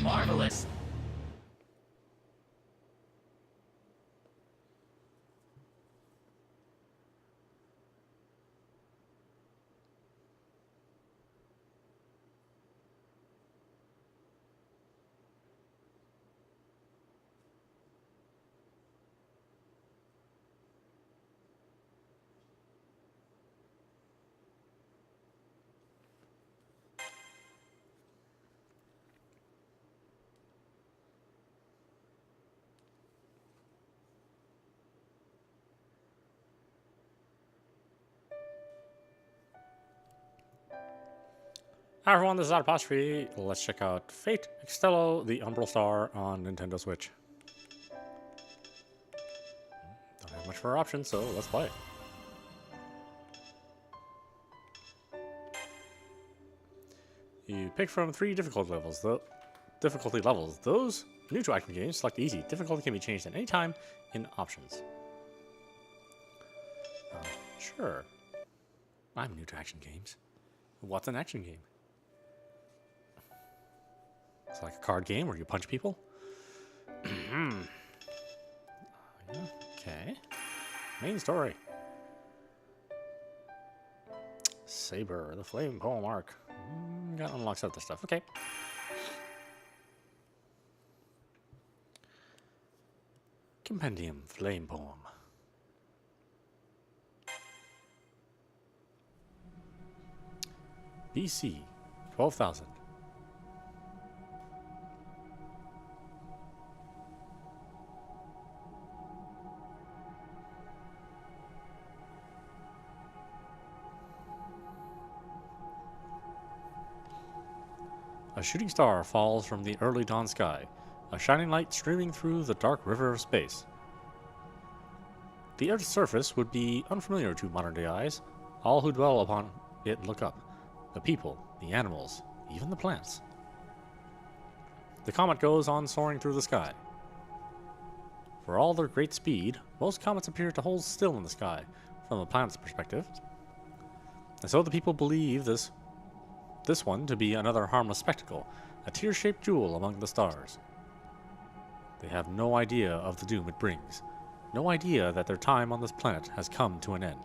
Marvelous! Hi everyone, this is audap. Let's check out Fate Extella, the Umbral Star on Nintendo Switch. Don't have much for our options, so let's play. You pick from 3 difficulty levels. Those new to action games, select easy. Difficulty can be changed at any time in options. Sure. I'm new to action games. What's an action game? It's like a card game where you punch people. Okay. Main story. Saber, the flame poem arc. Got unlocks other stuff. Okay. Compendium flame poem. BC 12,000. A shooting star falls from the early dawn sky, a shining light streaming through the dark river of space. The Earth's surface would be unfamiliar to modern-day eyes. All who dwell upon it look up. The people, the animals, even the plants. The comet goes on soaring through the sky. For all their great speed, most comets appear to hold still in the sky, from the planet's perspective. And so the people believe this one to be another harmless spectacle, a tear-shaped jewel among the stars. They have no idea of the doom it brings, no idea that their time on this planet has come to an end.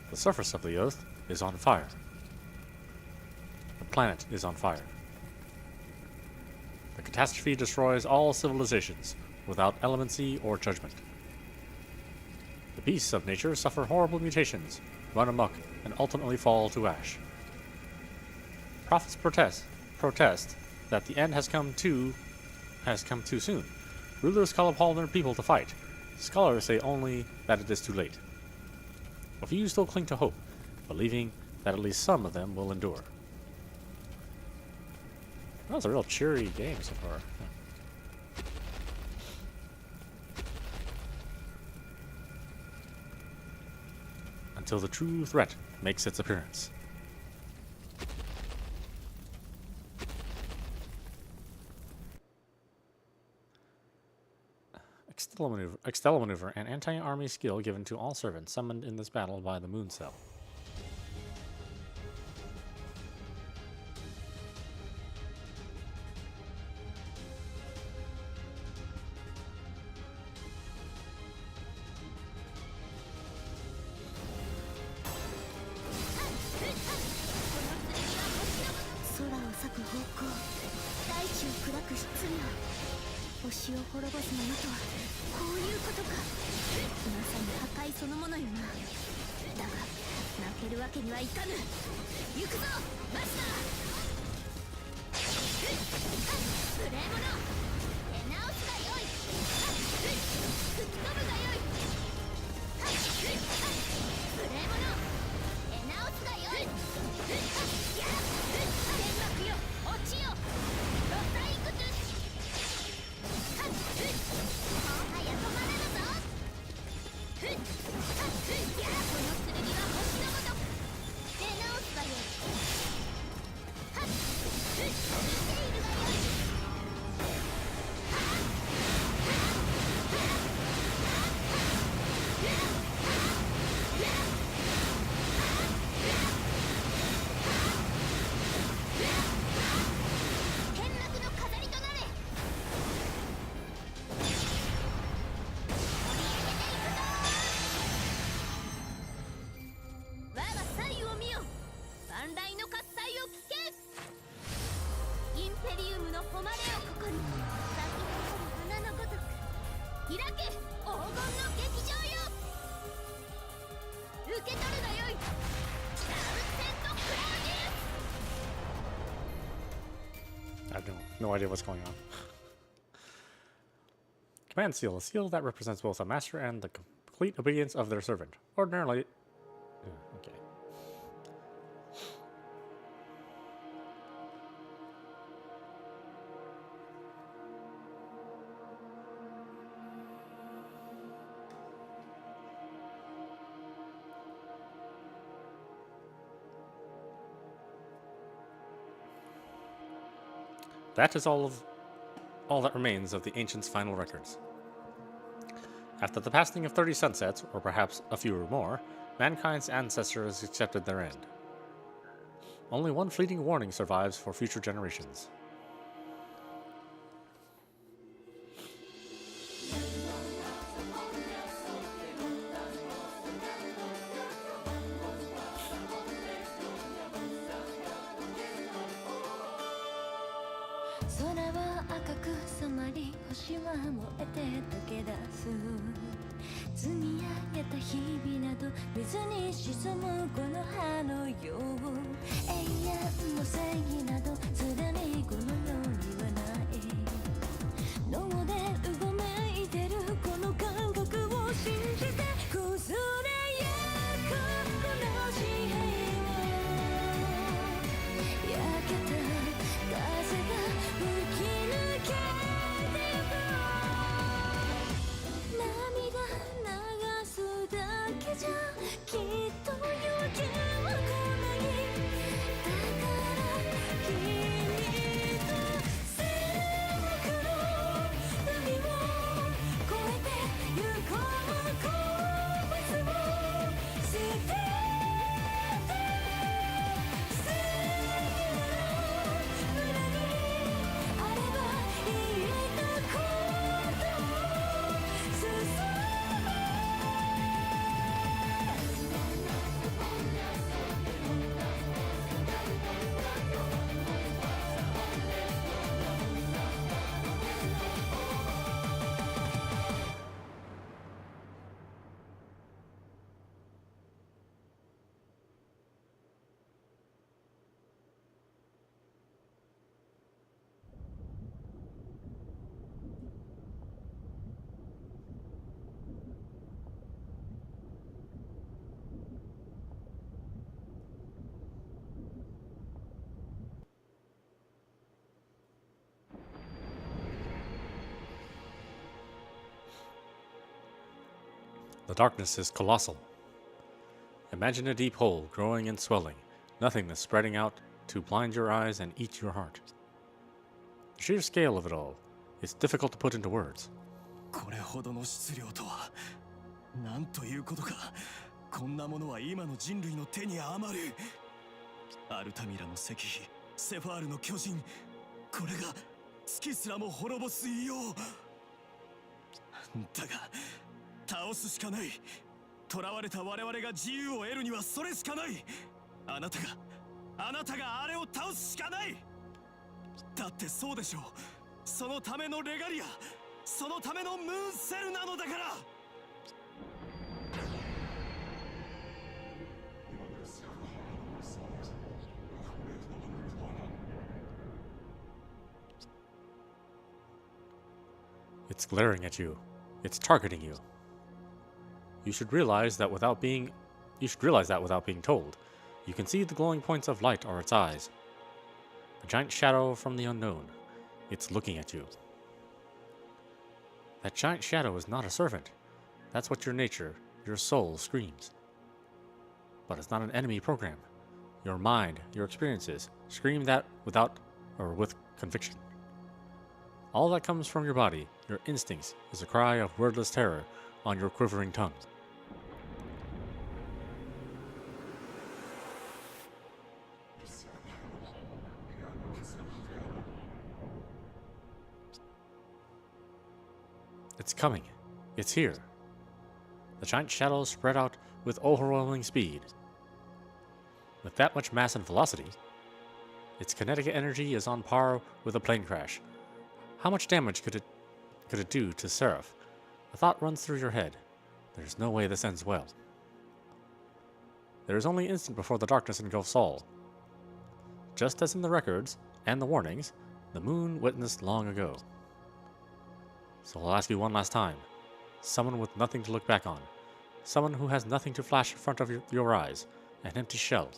The surface of the Earth is on fire. The planet is on fire. The catastrophe destroys all civilizations, without clemency or judgment. The beasts of nature suffer horrible mutations, run amok, and ultimately fall to ash. Prophets protest that the end has come too soon. Rulers call upon their people to fight. Scholars say only that it is too late. A few still cling to hope, believing that at least some of them will endure. That was a real cheery game so far. Until the true threat makes its appearance. Extella maneuver, an anti-army skill given to all servants summoned in this battle by the Moon Cell. 開け黄金の劇場よ。受け取るがよい。ダウンセントクラウディ I have no idea what's going on. Command seal. A seal that represents both a master and the complete obedience of their servant. Ordinarily... okay. That is all that remains of the ancients' final records. After the passing of 30 sunsets, or perhaps a few or more, mankind's ancestors accepted their end. Only one fleeting warning survives for future generations. The darkness is colossal. Imagine a deep hole growing and swelling, nothingness spreading out to blind your eyes and eat your heart. The sheer scale of it all is difficult to put into words. これほどの質量とは、なんということか。こんなものは今の人類の手に余る。アルタミラの石碑、セファールの巨人、これが月すらも滅ぼす異様。だが、倒すしかない。囚われた我々が自由を得るにはそれしかない。あなたがあれを倒すしかない。だってそうでしょう。そのためのレガリア、そのためのムーンセルなのだから。It's glaring at you. It's targeting you. You should realize that without being told. You can see the glowing points of light are its eyes. A giant shadow from the unknown. It's looking at you. That giant shadow is not a servant. That's what your nature, your soul screams. But it's not an enemy program. Your mind, your experiences, scream that with conviction. All that comes from your body, your instincts, is a cry of wordless terror on your quivering tongue. It's coming. It's here. The giant shadows spread out with overwhelming speed. With that much mass and velocity, its kinetic energy is on par with a plane crash. How much damage could it do to Seraph A thought runs through your head. There's no way this ends well. There is only an instant before the darkness engulfs all. Just as in the records and the warnings, the moon witnessed long ago. So I'll ask you one last time. Someone with nothing to look back on. Someone who has nothing to flash in front of your eyes. An empty shell.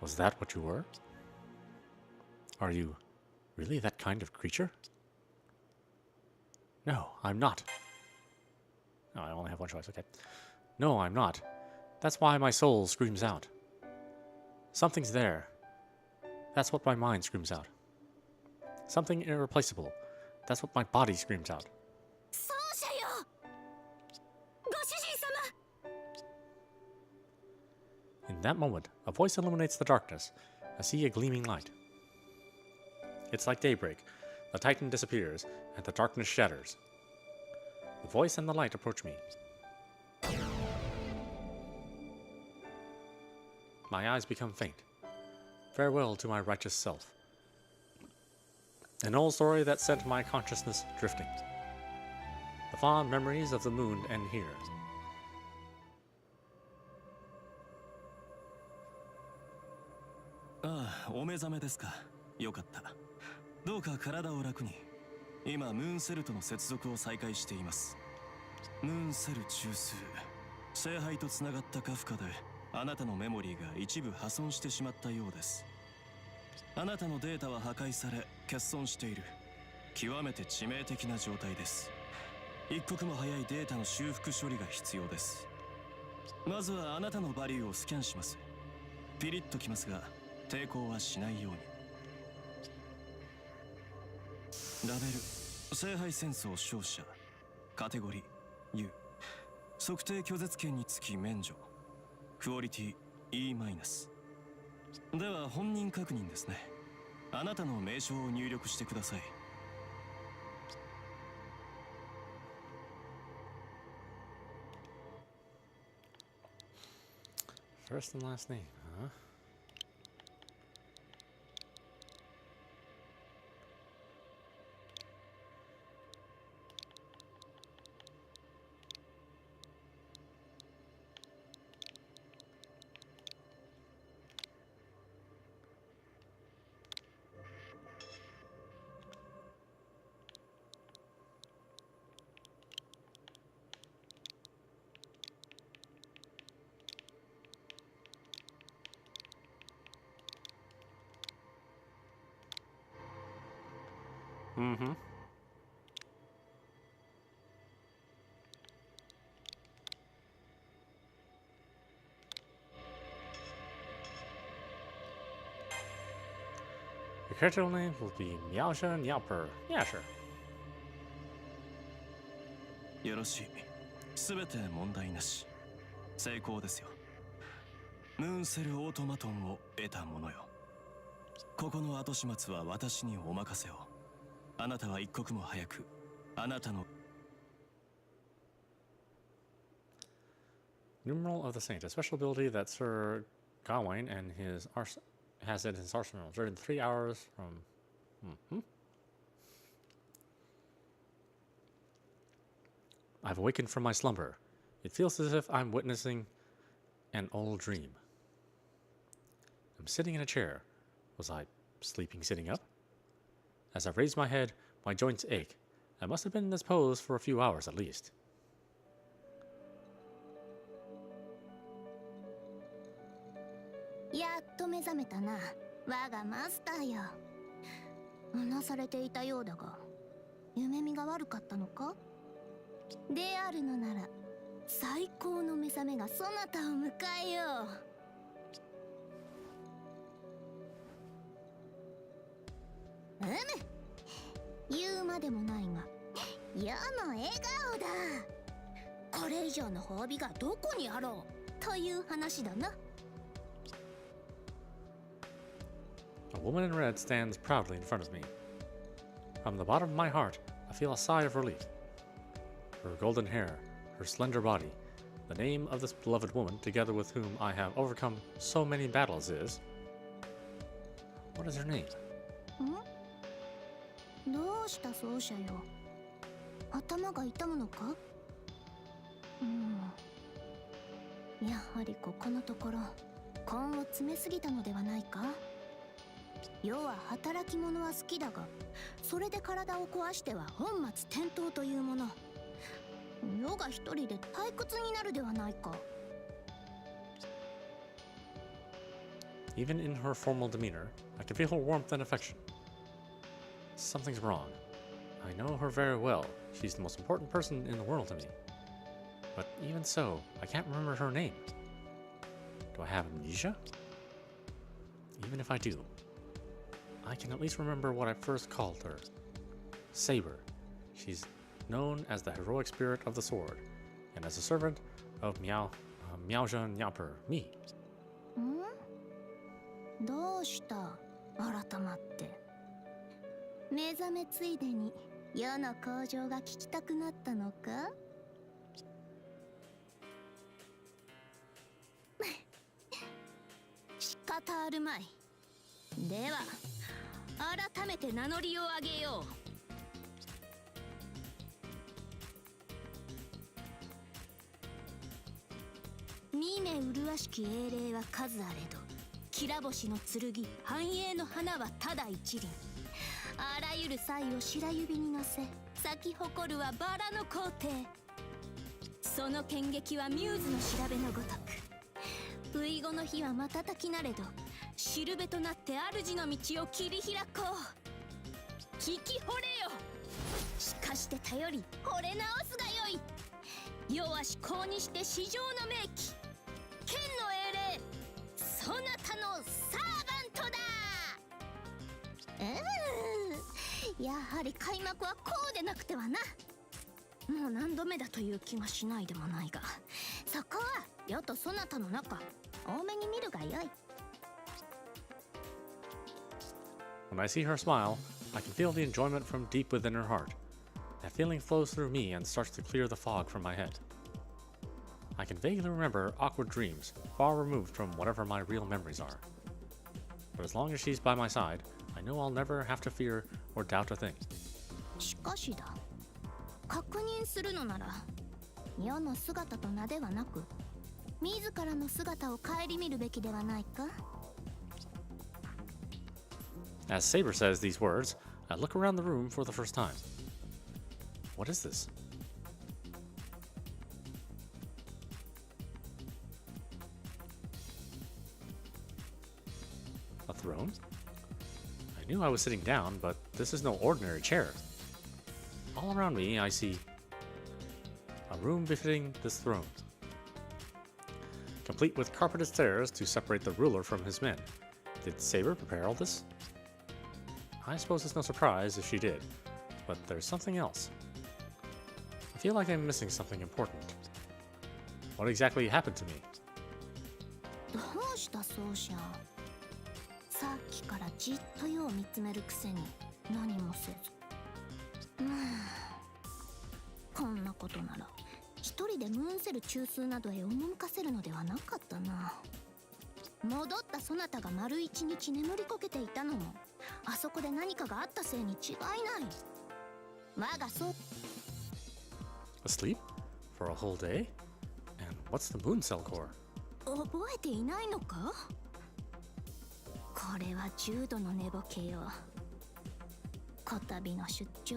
Was that what you were? Are you really that kind of creature? No, I'm not. No, I only have one choice, okay. No, I'm not. That's why my soul screams out. Something's there. That's what my mind screams out. Something irreplaceable. That's what my body screams out. そうじゃよ。ご主人様。 In that moment, a voice illuminates the darkness. I see a gleaming light. It's like daybreak. The Titan disappears, and the darkness shatters. The voice and the light approach me. My eyes become faint. Farewell to my righteous self. An old story that sent my consciousness drifting. The fond memories of the moon end here. ああ、お目覚めですか。よかった。どうか体を楽に。今、ムーンセルとの接続を再開しています。ムーンセル中枢。聖杯とつながったカフカで、あなたのメモリーが一部破損してしまったようです。あなたのデータは破壊され、欠損している。極めて致命的な状態です。一刻も早いデータの修復処理が必要です。まずはあなたのバリューをスキャンします。ピリッときますが、抵抗はしないように。ラベル聖杯戦争勝者カテゴリー U 測定拒絶権につき免除クオリティ E-。では本人確認ですね。あなたの名称を入力してください。First and last name, huh? Mm-hmm. Your character name will be Meowsha Nyauper. Yeah, sure. よろしい。すべて問題なし。成功ですよ。ムーンセルオートマトンを得たものよ。ここの後始末は私にお任せを。あなたは一刻も早く、あなたの Numeral of the Saint, a special ability that Sir Gawain and his has in his arsenal during 3 hours from. I've awakened from my slumber. It feels as if I'm witnessing an old dream. I'm sitting in a chair. Was I sleeping sitting up? As I raise my head, my joints ache. I must have been in this pose for a few hours at least. やっと目覚めたな、我がマスターよ。うなされていたようだが、夢見が悪かったのか？であるのなら、最高の目覚めがそなたを迎えよう。言うまでもないが、世の笑顔だ。これ以上の褒美がどこにあろうという話だな。A woman in red stands proudly in front of me. From the bottom of my heart, I feel a sigh of relief. Her golden hair, her slender body, the name of this beloved woman together with whom I have overcome so many battles is... What is her name? どうした奏者よ。頭が痛むのか？やはりここのところ根を詰めすぎたのではないか？世は働き者は好きだが、それで体を壊しては本末転倒というもの。世が一人で退屈になるではないか。Even in her formal demeanor, I can feel her warmth and affection. Something's wrong. I know her very well. She's the most important person in the world to me. But even so, I can't remember her name. Do I have amnesia? Even if I do, I can at least remember what I first called her. Saber. She's known as the heroic spirit of the sword, and as a servant of Miaozhen Nyaper, me. どうした？改まって。目覚めついでに世の向上が聞きたくなったのか？仕方あるまい。では改めて名乗りを上げよう。見目麗しき英霊は数あれど、きら星の剣繁栄の花はただ一輪。あらゆる才を白指に乗せ、咲き誇るはバラの皇帝。その剣撃はミューズの調べのごとく。遺後の日は瞬きなれど、しるべとなって主の道を切り開こう。聞き惚れよ。しかして頼り惚れ直すがよい。世は至高にして至上の名器、剣の英霊、そなたのサーバントだ。やはり開幕はこうでなくてはな。もう何度目だという気がしないでもないが、そこは世とそなたの仲多めに見るがよい。When I see her smile, I can feel the enjoyment from deep within her heart. That feeling flows through me and starts to clear the fog from my head. I can vaguely remember awkward dreams, far removed from whatever my real memories are. But as long as she's by my side, I know I'll never have to fear or doubt a thing. しかしだ、確認するのなら世の姿と名ではなく、自らの姿を顧みるべきではないか。As Saber says these words, I look around the room for the first time. What is this? A throne? I knew I was sitting down, but this is no ordinary chair. All around me, I see a room befitting this throne, complete with carpeted stairs to separate the ruler from his men. Did Saber prepare all this? I suppose it's no surprise if she did, but there's something else. I feel like I'm missing something important. What exactly happened to me? どうしたそうじゃん。さっきからじっと世を見つめるくせに何もせず。こんなことなら一人でムーンセル中枢などへ赴かせるのではなかったな。戻ったそなたが丸一日眠りこけていたのも、あそこで何かがあったせいに違いない。我がそう Asleep? For a whole day? And what's the moon cell core? 覚えていないのか？これは重度の寝ぼけよ。こたびの出張、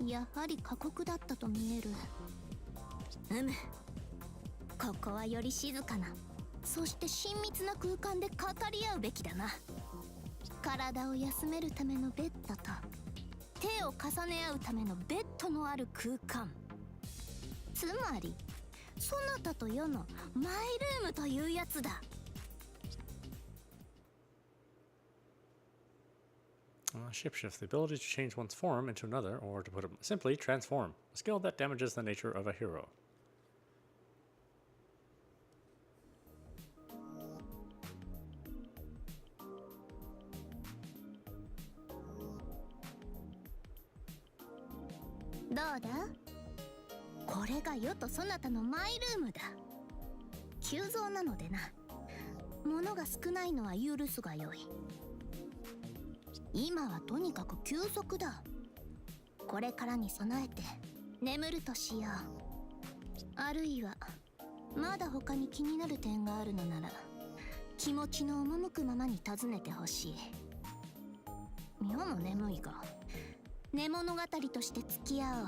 やはり過酷だったと見える。ここはより静かな、そして親密な空間で語り合うべきだな。体を休めるためのベッドと手を重ね合うためのベッドのある空間、つまりそなたと世のマイルームというやつだ。Shapeshift, the ability to change one's form into another, or to put it simply, transform. A skill that damages the nature of a hero. How? どうだ？これが世とそなたのマイルームだ。急増なのでな。物が少ないのは許すがよい。今はとにかく休息だ。これからに備えて眠るとしよう。あるいはまだ他に気になる点があるのなら気持ちの赴くままに尋ねてほしい。妙も眠いが寝物語として付き合おう。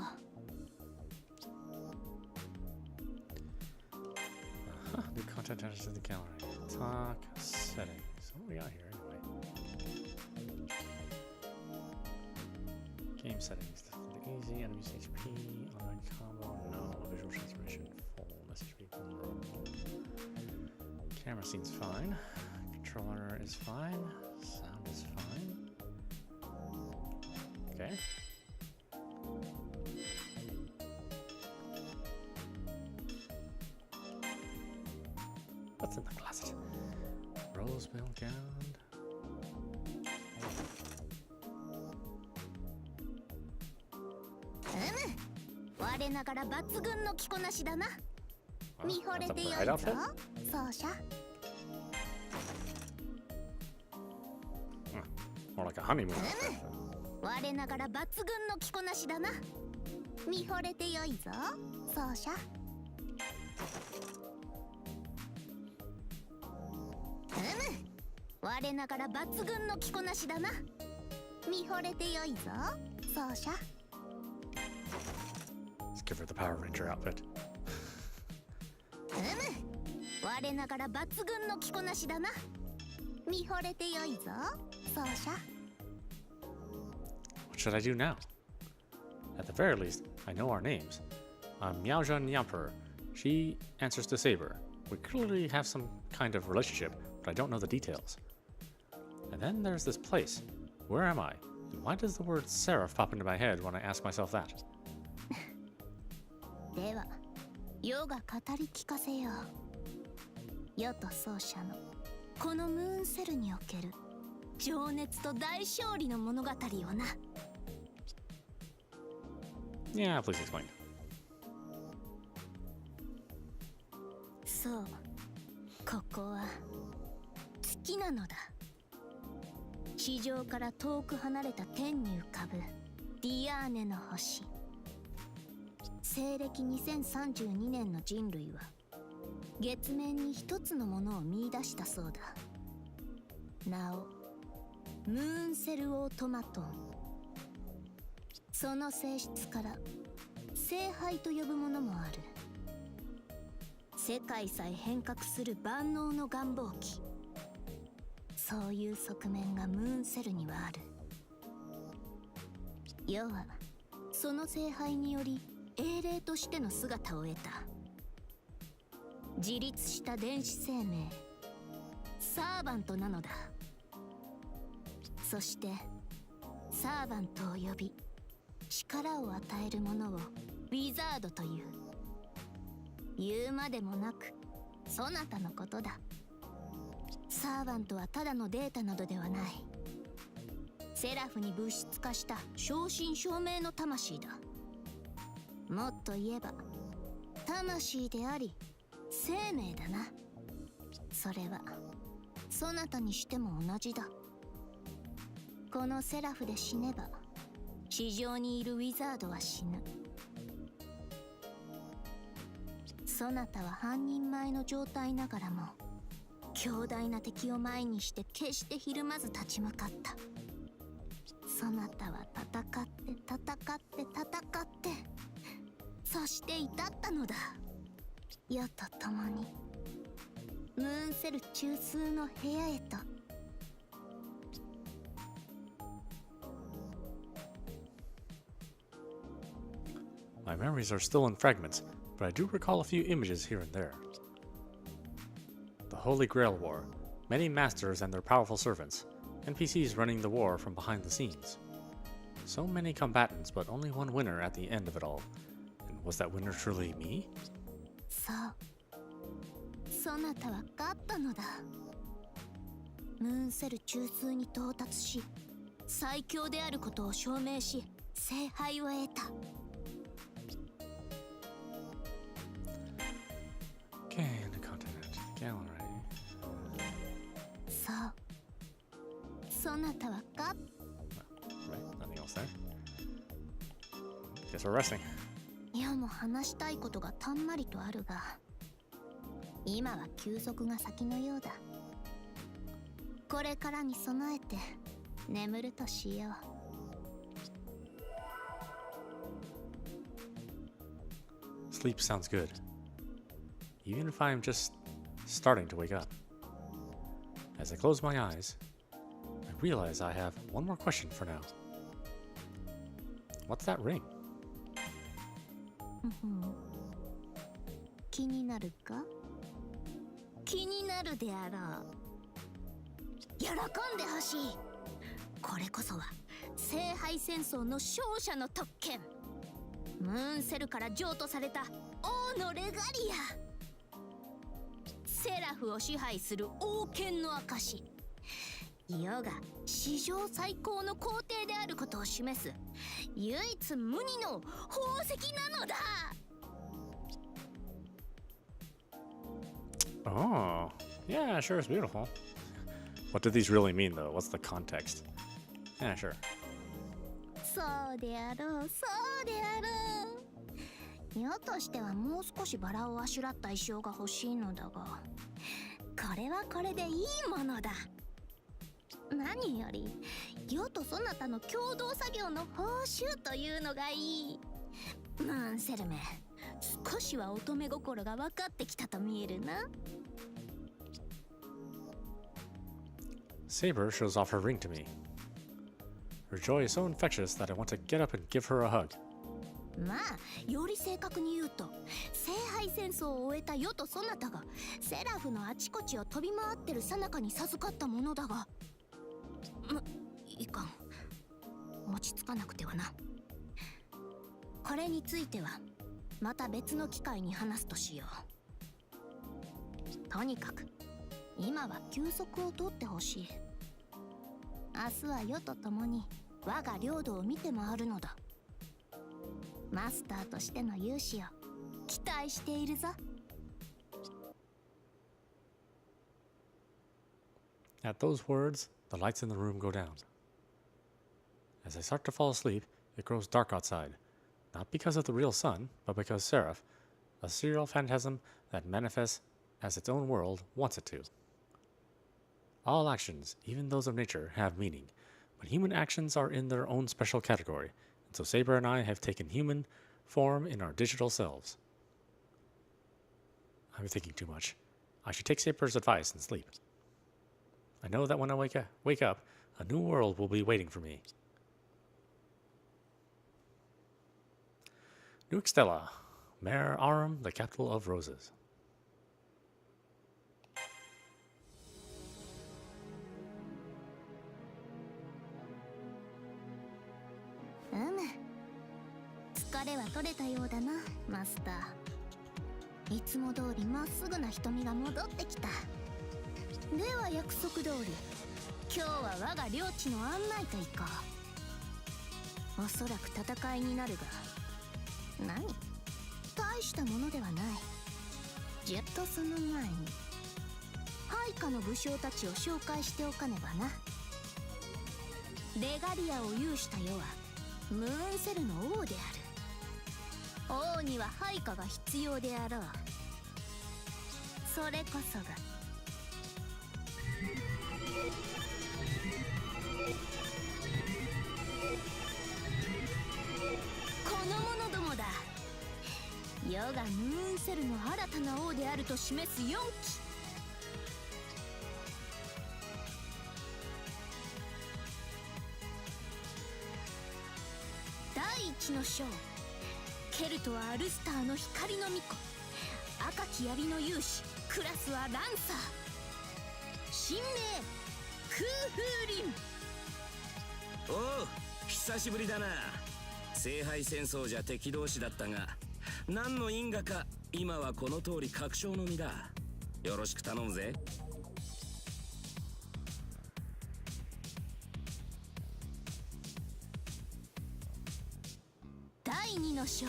The content enters the gallery. Talk settings. What do we got here anyway? Game settings. Easy, enemies HP, automatic combo, no, visual transformation, full message speed, camera scene's fine, controller is fine, sound is fine. Okay. What's in the closet? Rose milk gown.我ながら抜群の着こなしだな。見惚れてよいぞ、奏者。More like a honeymoon. 我ながら抜群の着こなしだな。見惚れてよいぞ、奏者。我ながら抜群の着こなしだな。見惚れてよいぞ、奏者。Let's give her the Power Ranger outfit. 我ながら抜群の着こなしだな。見惚れてよいぞ、奏者。What should I do now? At the very least, I know our names. I'm Miaoja Nyamper. She answers to Saber. We clearly have some kind of relationship, but I don't know the details. And then there's this place. Where am I? And why does the word seraph pop into my head when I ask myself that? では、世が語り聞かせよう。世と奏者のこのムーンセルにおける情熱と大勝利の物語をな。Yeah, please explain. そう、ここは月なのだ。地上から遠く離れた天に浮かぶディアーネの星。西暦2032年の人類は月面に一つのものを見出したそうだ。名をムーンセルオートマトン。その性質から聖杯と呼ぶものもある。世界さえ変革する万能の願望機。そういう側面がムーンセルにはある。世はその聖杯により英霊としての姿を得た。自立した電子生命サーバントなのだ。そしてサーバントを呼び力を与える者をウィザードという。言うまでもなくそなたのことだ。サーバントはただのデータなどではない。セラフに物質化した正真正銘の魂だ。もっと言えば魂であり生命だな。それはそなたにしても同じだ。このセラフで死ねば地上にいるウィザードは死ぬ。そなたは半人前の状態ながらも強大な敵を前にして決してひるまず立ち向かった。そなたは戦って戦って戦ってそして至ったのだ。世と共にムーンセル中枢の部屋へと。My memories are still in fragments, but I do recall a few images here and there. The Holy Grail War, many masters and their powerful servants, NPCs running the war from behind the scenes. So many combatants, but only one winner at the end of it all. And was that winner truly me? そう。そなたは勝ったのだ。ムーンセル中枢に到達し、最強であることを証明し、聖杯を得た。Okay, and the continent gallery. そう。そなたは勝っ Right, nothing else there. Guess we're resting. 世も話したいことがたんまりとあるが、今は休息が先のようだ。これからに備えて眠るとしよう。Sleep sounds good. Even if I'm just starting to wake up. As I close my eyes, I realize I have one more question for now. What's that ring? 気になるか？気になるであろう。喜んでほしい。これこそは聖杯戦争の勝者の特権。ムーンセルから譲渡された王のレガリア。セラフを支配する王権の証。世が史上最高の皇帝であることを示す唯一無二の宝石なのだ。Oh, yeah, sure, it's beautiful. What do these really mean, though? What's the context? Yeah, sure. そうであろう、そうであろう。世としてはもう少しバラをあしらった衣装が欲しいのだが、これはこれでいいものだ。何より世とそなたの共同作業の報酬というのがいい。ムーンセルメ、少しは乙女心が分かってきたと見えるな。Saber shows off her ring to me. Her joy is so infectious that I want to get up and give her a hug. まあ、より正確に言うと、聖杯戦争を終えた世とそなたがセラフのあちこちを飛び回ってる最中に授かったものだが、いかん。落ち着かなくてはな。これについてはまた別の機会に話すとしよう。とにかく今は休息をとってほしい。明日は世と共に我が領土を見て回るのだ。マスターとしての勇姿を期待しているぞ。At those words, the lights in the room go down. As I start to fall asleep, it grows dark outside, not because of the real sun, but because Seraph, a serial phantasm that manifests as its own world, wants it to. All actions, even those of nature, have meaning, but human actions are in their own special category, and so Saber and I have taken human form in our digital selves. I'm thinking too much. I should take Saber's advice and sleep. I know that when I wake up, a new world will be waiting for me. New Extella, Mare Arum, the capital of roses. 疲れは取れたようだな、マスター。いつも通りまっすぐな瞳が戻ってきた。では約束通り、今日は我が領地の案内といこう。おそらく戦いになるが、何？大したものではない。じっとその前に配下の武将たちを紹介しておかねばな。レガリアを有した世はムーンセルの王である。王には配下が必要であろう。それこそがこの者どもだ。世がムーンセルの新たな王であると示す4期。第一の章、ケルトはアルスターの光の巫女、赤き槍の勇士、クラスはランサー、神名空風林。おう、久しぶりだな。聖杯戦争じゃ敵同士だったが、何の因果か今はこの通り確証の身だ。よろしく頼むぜ。第二の章、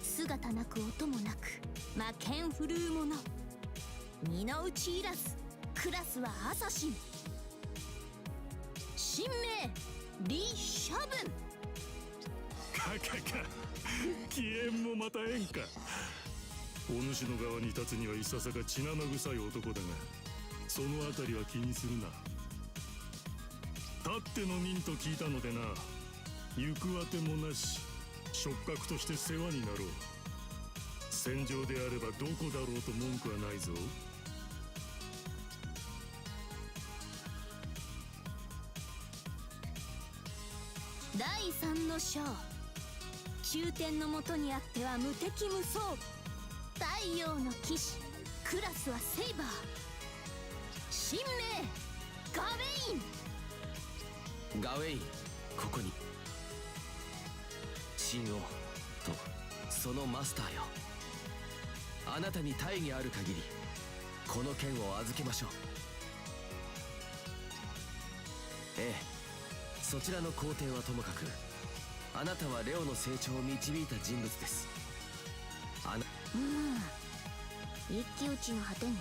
姿なく音もなく魔剣振るう者、身の内いらず、クラスはアサシン、神名リ・シャブン。バカか。消えんもまたえんか。お主の側に立つにはいささか血生臭い男だが、そのあたりは気にするな。たっての任と聞いたのでな、行くあてもなし、触覚として世話になろう。戦場であればどこだろうと文句はないぞ。第三の章、中天のもとにあっては無敵無双、太陽の騎士、クラスはセイバー、神名ガウェイン。ガウェイン、ここに。神王とそのマスターよ、あなたに大義ある限りこの剣を預けましょう。ええ、そちらの皇帝はともかく、あなたはレオの成長を導いた人物です。一騎打ちの果てに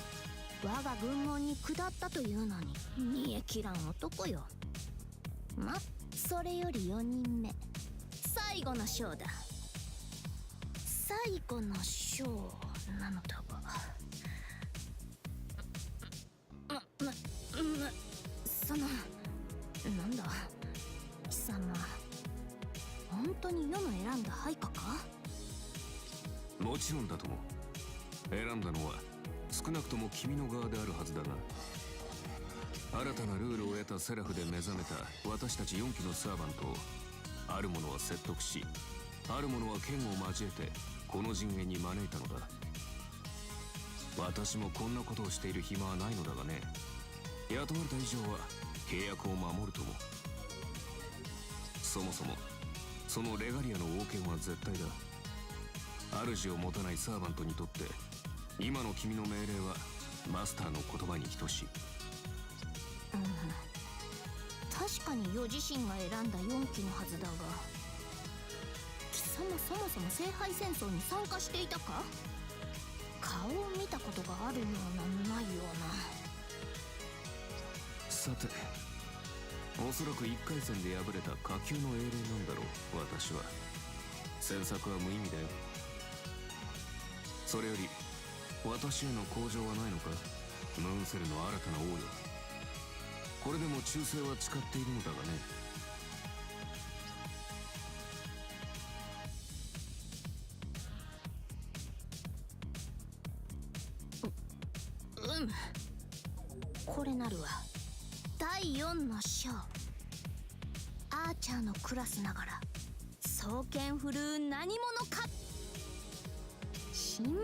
我が軍門に下ったというのに煮え切らん男よ。ま、それより4人目、最後の章だ。最後の章なのだが、その、なんだ貴様、本当に世の選んだ配下か？もちろんだとも。選んだのは少なくとも君の側であるはずだが、新たなルールを得たセラフで目覚めた私たち4機のサーバントを、ある者は説得し、ある者は剣を交えてこの陣営に招いたのだ。私もこんなことをしている暇はないのだがね。雇われた以上は契約を守るとも。そもそもそのレガリアの王権は絶対だ。主を持たないサーバントにとって今の君の命令はマスターの言葉に等しい。確かに余自身が選んだ4機のはずだが、貴様そもそも聖杯戦争に参加していたか？顔を見たことがあるようなないような。さて、おそらく1回戦で敗れた下級の英霊なんだろう。私は詮索は無意味だよ。それより私への向上はないのか、ムーンセルの新たな王よ。これでも忠誠は誓っているのだがね。これなるわ。第4の章、アーチャーのクラスながら双剣振るう何者か。神名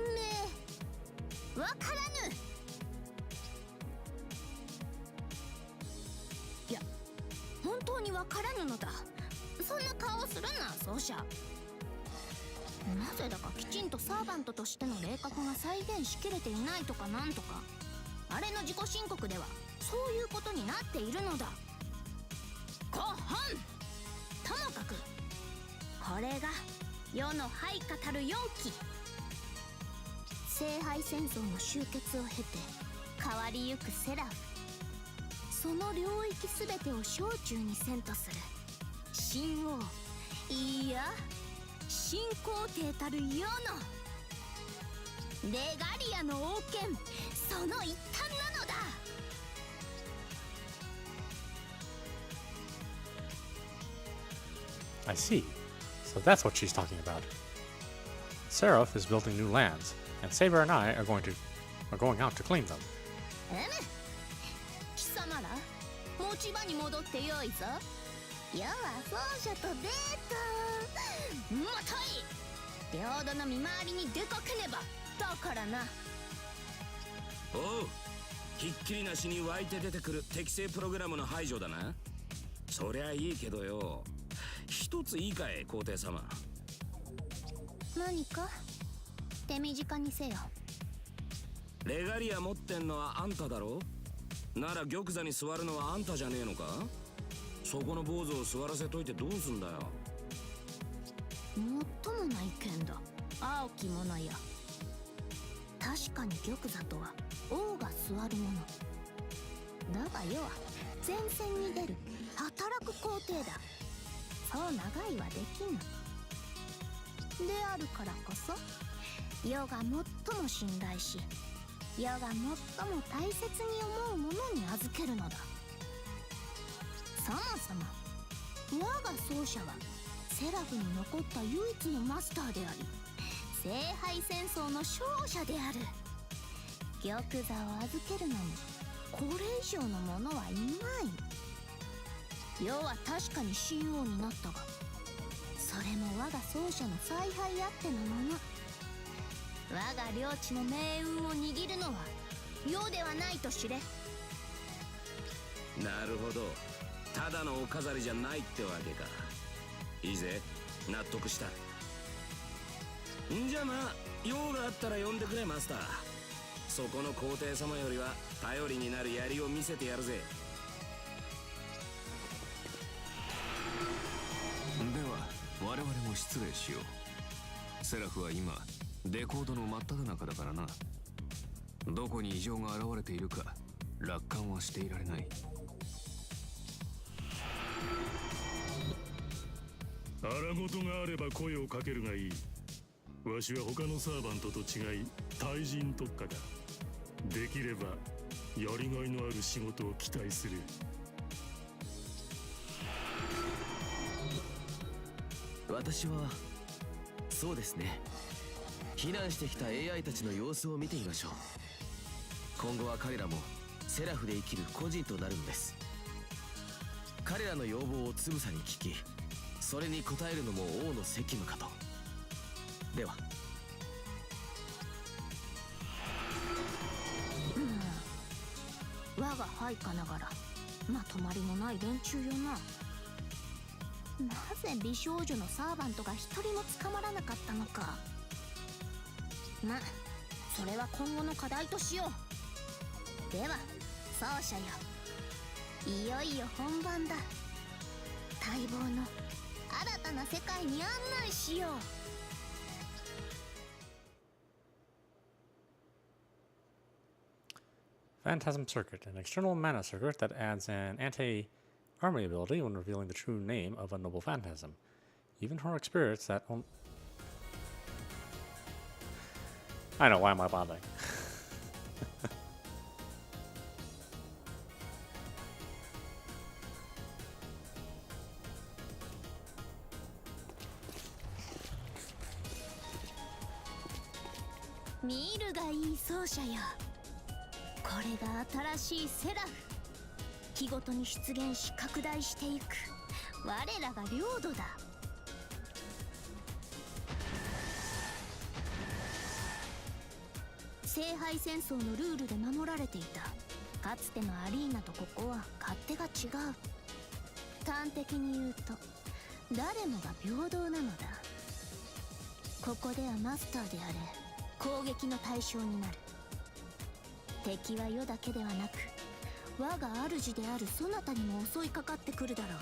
わからぬ。いや、本当にわからぬのだ。そんな顔をするな、奏者。なぜだかきちんとサーバントとしての霊格が再現しきれていないとかなんとか、あれの自己申告ではそういうことになっているのだ。ご本ともかく、これが世の配下たる4機。聖杯戦争の終結を経て変わりゆくセラフ、その領域すべてを小中に遷とする神王、いや新皇帝たる世のレガリアの王権、その一端なのだ。I see. So that's what she's talking about. Seraph is building new lands, and Saber and I are going out to claim them. 貴様ら、持ち場に戻ってよいぞ。世は奏者とデート。もとい、領土の見回りに出かけねば。だからな。おう、ひっきりなしに湧いて出てくる適正プログラムの排除だな。そりゃいいけどよ、一ついいかい、皇帝様。何か手短にせよ。レガリア持ってんのはあんただろ。なら玉座に座るのはあんたじゃねえのか。そこの坊主を座らせといてどうすんだよ。もっともな意見だ、青き者や。確かに玉座とは王が座るものだが、世は前線に出る働く皇帝だ。そう長いはできぬ。であるからこそ世が最も信頼し世が最も大切に思うものに預けるのだ。そもそも我が奏者はセラフに残った唯一のマスターであり聖杯戦争の勝者である。玉座を預けるのにこれ以上のものはいない。世は確かに神王になったがそれも我が奏者の采配あってのもの。我が領地の命運を握るのは世ではないと知れ。なるほど、ただのお飾りじゃないってわけか。いいぜ、納得した。んじゃまあ用があったら呼んでくれマスター。そこの皇帝様よりは頼りになる槍を見せてやるぜ。では我々も失礼しよう。セラフは今デコードの真っ只中だからな。どこに異常が現れているか楽観はしていられない。荒事があれば声をかけるがいい。わしは他のサーバントと違い対人特化だ。できればやりがいのある仕事を期待する。私はそうですね、避難してきた AI たちの様子を見てみましょう。今後は彼らもセラフで生きる個人となるのです。彼らの要望をつぶさに聞きそれに応えるのも王の責務かと。では。我が配下ながらまとまりもない連中よな。なぜ美少女のサーバントが一人も捕まらなかったのか。まあそれは今後の課題としよう。では奏者よ、いよいよ本番だ。待望の新たな世界に案内しよう。Phantasm Circuit, an external mana circuit that adds an anti-army ability when revealing the true name of a noble phantasm. Even heroic spirits that I know, why am I bothering?見るがいい奏者よ、これが新しいセラフ。日ごとに出現し拡大していく我らが領土だ。聖杯戦争のルールで守られていたかつてのアリーナとここは勝手が違う。端的に言うと誰もが平等なのだ。ここではマスターであれ攻撃の対象になる。敵は世だけではなく我が主であるそなたにも襲いかかってくるだろう。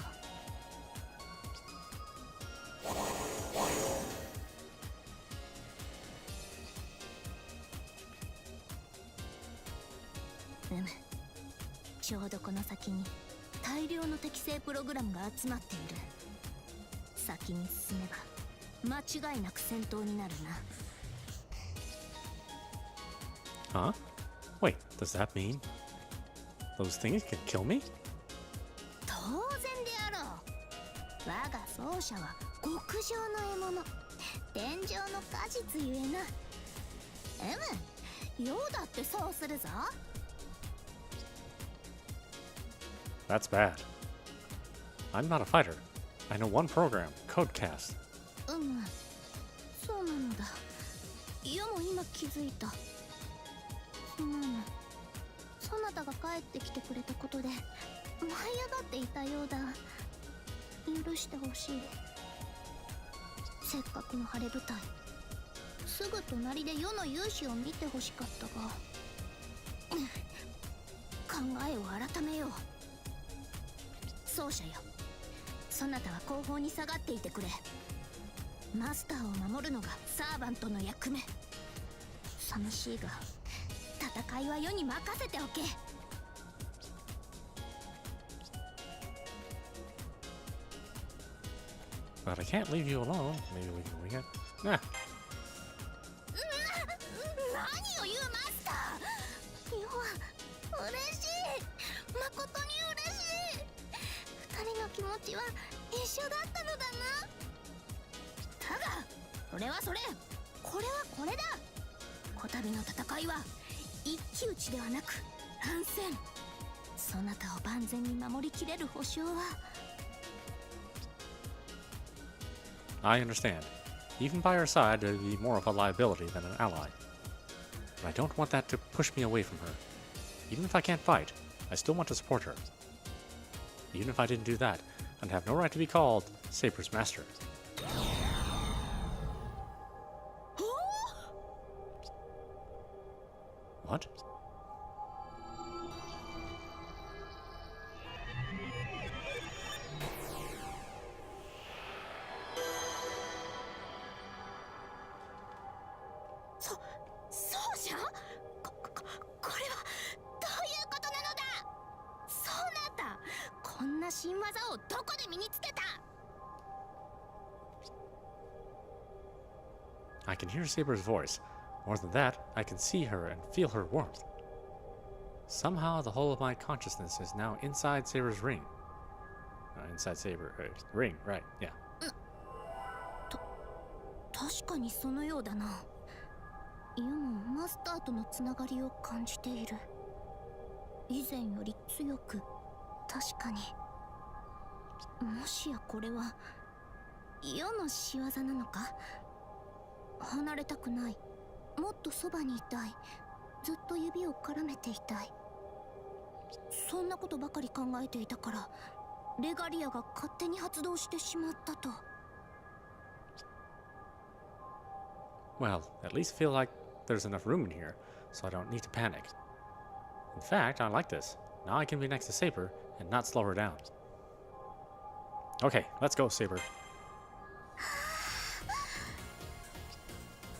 ちょうどこの先に大量の適正プログラムが集まっている。先に進めば間違いなく戦闘になるな。Huh? Wait, does that mean those things can kill me? 当然であろう。我が奏者は極上の獲物、天上の果実ゆえな。世だってそうするぞ。That's bad. I'm not a fighter. I know one program, Codecast. そうなのだ。世も今気づいた。そなたが帰ってきてくれたことで舞い上がっていたようだ。許してほしい。せっかくの晴れ舞台、すぐ隣で世の勇姿を見てほしかったが考えを改めよう。奏者よ、そなたは後方に下がっていてくれ。マスターを守るのがサーバントの役目。寂しいが戦いは世に任せておけ。But I can't leave you alone. Maybe we can wing it. Nah. 何を言うマスター。よは嬉しい。誠に嬉しい。二人の気持ちは一緒だったのだな。だがそれはそれ、これはこれだ。こたびの戦いは一騎打ちではなく乱戦。そなたを万全に守りきれる保証は。 I understand. Even by her side, it would be more of a liability than an ally. But I don't want that to push me away from her. Even if I can't fight, I still want to support her. Even if I didn't do that, I'd have no right to be called Saber's master. What? I can hear Saber's voice. More than that, I can see her and feel her warmth. Somehow, the whole of my consciousness is now inside Saber's ring. Inside Saber, ring, right, yeah. 確かにそのようだな。ユもマスターとのつながりを感じている。以前より強く、確かに。もしやこれは世の仕業なのか。離れたくない。もっとそばにいたい。ずっと指を絡めていたい。そんなことばかり考えていたから、レガリアが勝手に発動してしまったと。Well, at least feel like there's enough room in here, so I don't need to panic. In fact, I like this. Now I can be next to Saber and not slow her down. Okay, let's go, Saber.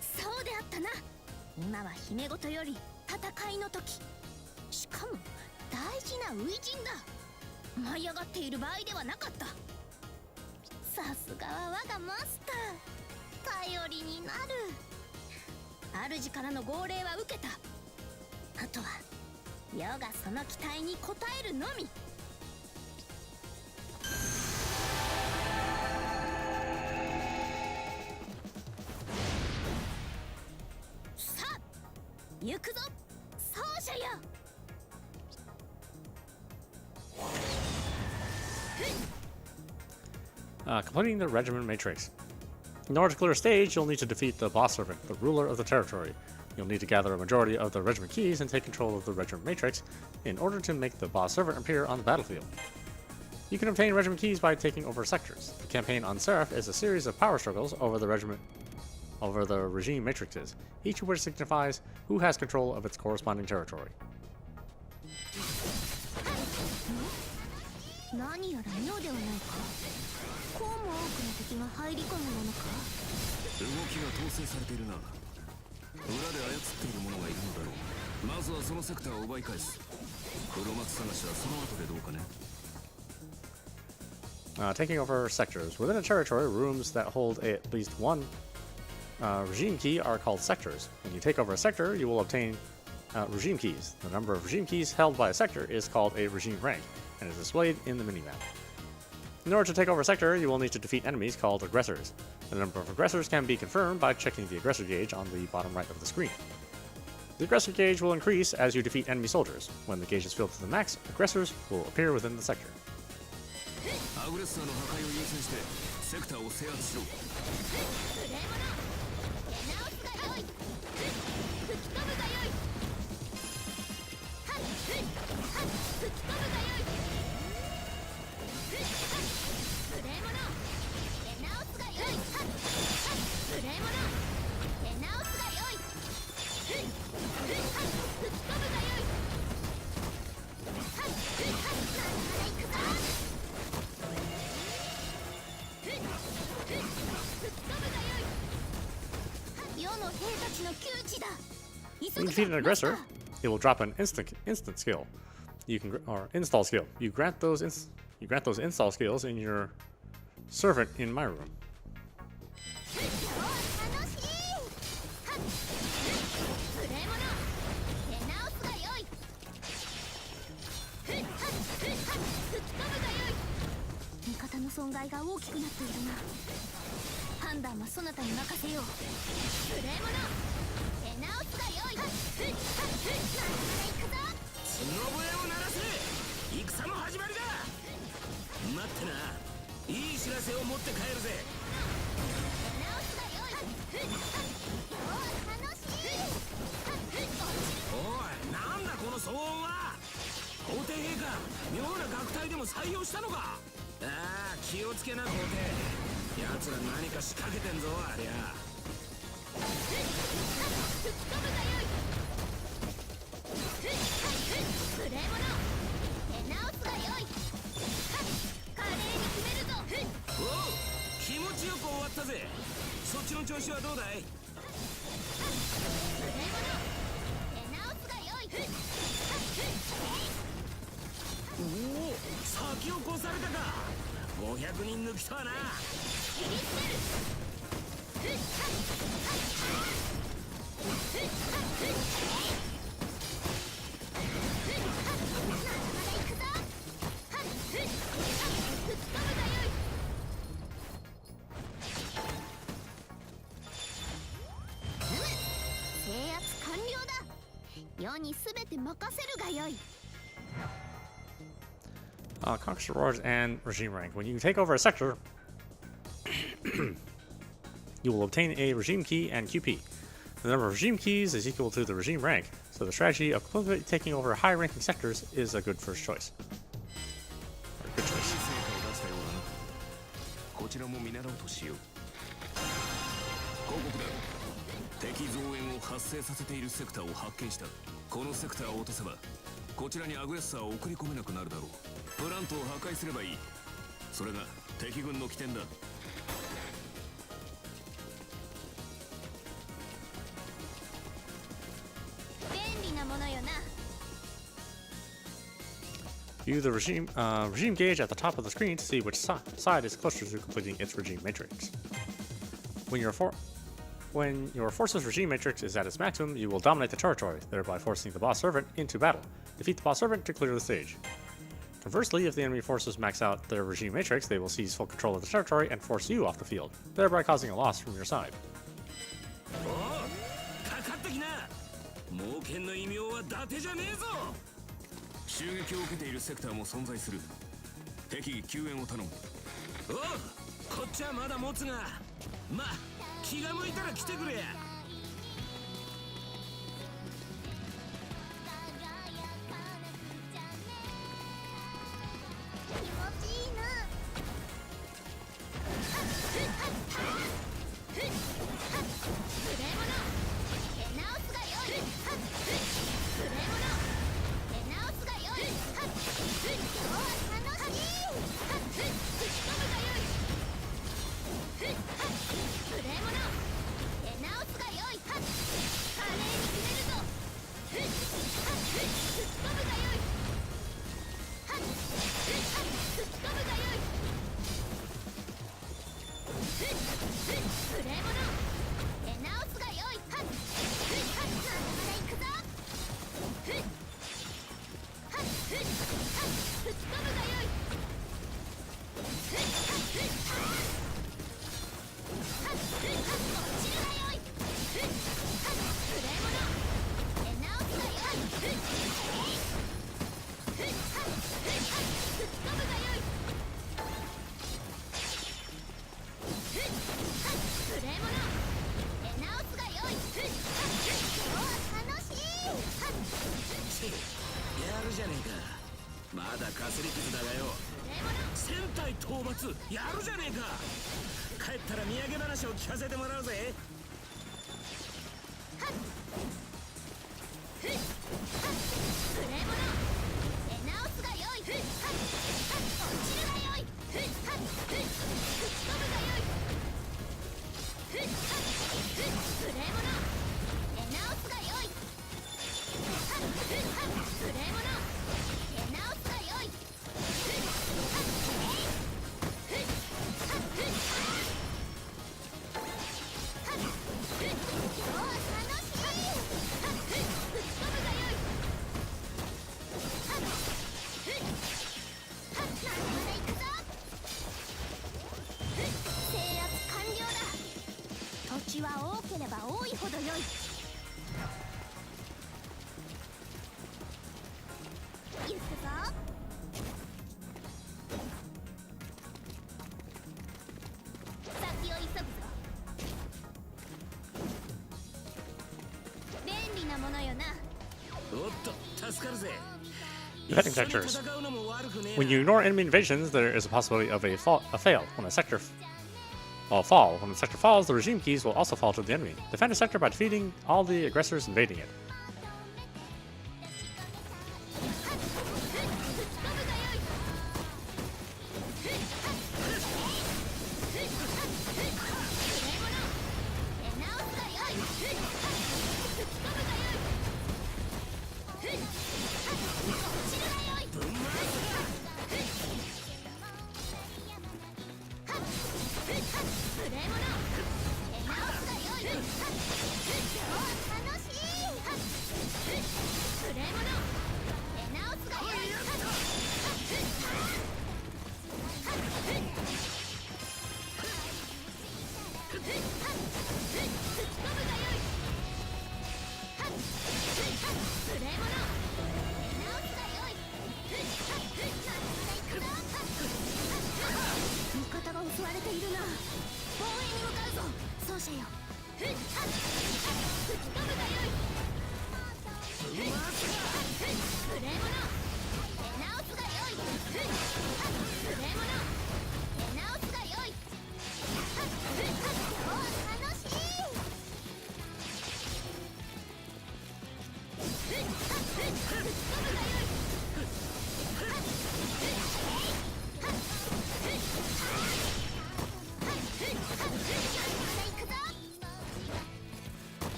そうであったな。今は姫ごとより戦いの時。しかも大事な初陣だ。舞い上がっている場合ではなかった。さすがは我がマスター。頼りになる。主からの号令は受けた。あとは世がその期待に応えるのみ。さあ行くぞ、奏者よ。Completing the regiment matrix. In order to clear a stage, you'll need to defeat the boss servant, the ruler of the territory. You'll need to gather a majority of the regiment keys and take control of the regiment matrix in order to make the boss servant appear on the battlefield. You can obtain regiment keys by taking over sectors. The campaign on Seraph is a series of power struggles over the regime matrices, each of which signifies who has control of its corresponding territory. 何やら妙ではないか。こうも多くの敵が入り込むものか。動きが統制されているな。裏で操っている者がいるのだろう。まずはそのセクターを奪い返す。黒幕探しはその後でどうかね。Taking over sectors. Within a territory, rooms that hold at least one regime key are called sectors. When you take over a sector, you will obtain regime keys. The number of regime keys held by a sector is called a regime rank, and is displayed in the minimap. In order to take over a sector, you will need to defeat enemies called aggressors. The number of aggressors can be confirmed by checking the aggressor gauge on the bottom right of the screen. The aggressor gauge will increase as you defeat enemy soldiers. When the gauge is filled to the max, aggressors will appear within the sector. アグレッサーの破壊を優先してセクターを制圧しろ。When you defeat an aggressor, it will drop an instant skill. You can or install skill. You grant those install skills in your servant in my room. 違いが大きくなっているな。判断はそなたに任せよう。無礼者、手直すがよい。なら行くぞ。忍笛を鳴らせ。戦の始まりだ。待ってな、いい知らせを持って帰るぜ。手直すがよい。今日は楽しい。おい、なんだこの騒音は。皇帝陛下、妙な楽隊でも採用したのか。ああ、気をつけな皇帝。奴ら何か仕掛けてんぞありゃ。吹っ飛ぶがよい。無礼者、手直すがよい。華麗に決めるぞ。おう、気持ちよく終わったぜ。そっちの調子はどうだい。無礼者、手直すがよい。おお、先を越されたか。500人抜きとはな。切り捨てる。行くぞ。吹っ飛ぶがよい。制圧完了だ。世に全て任せるがよい。Conquest rewards and regime rank. When you take over a sector, you will obtain a regime key and QP. The number of regime keys is equal to the regime rank, so the strategy of quickly taking over high-ranking sectors is a good first choice. Or good いい choice. 成果を出したようだな。こちらも見習おうとしよう。報告だ。敵増援を発生させているセクターを発見した。このセクターを落とせばこちらにアグレッサーを送り込めなくなるだろう。プラントを破壊すればいい。それが敵軍の起点だ。便利なものよな。View the regime gauge at the top of the screen to see which side is closer to completing its regime matrix. When your force's regime matrix is at its maximum, you will dominate the territory, thereby forcing the boss servant into battle. Defeat the boss servant to clear the stage. Conversely, if the enemy forces max out their regime matrix, they will seize full control of the territory and force you off the field, thereby causing a loss from your side. おお、かかってきな。猛犬の異名は伊達じゃねえぞ。襲撃を受けているセクターも存在する。適宜救援を頼む。おう、こっちはまだ持つが、ま、気が向いたら来てくれ。気持ちいいな。無礼者、手直すがよい。無礼者、手直すがよい。今日は楽しい。吹っ飛ぶがよい。無礼者、手直すがよい。華麗に決めるぞ。吹っ飛ぶがよい。吹っ飛ぶがよい。無礼者、手直すがよい。まだまだ行くぞ。吹っ飛ぶがよい。落ちるがよい。無礼者、手直すがよい。吹っ飛ぶがよい。無礼者、手直すがよい。今日は楽しい。やるじゃねえか。まだかすり傷だがよ。戦隊討伐やるじゃねえか。帰ったら土産話を聞かせてもらうぜ。無礼者、手直すがよい。落ちるがよい。吹っ飛ぶがよい。無礼者、手直すがよい。無礼者、手直すがよい。無星は多ければ多いほど良い。行くぞ。先を急ぐぞ。便利なものよな。おっと助かるぜ。 Defending sectors. When you ignore enemy invasions, there is a possibility of a fail. When a sector When the sector falls, the regime keys will also fall to the enemy. Defend a sector by defeating all the aggressors invading it.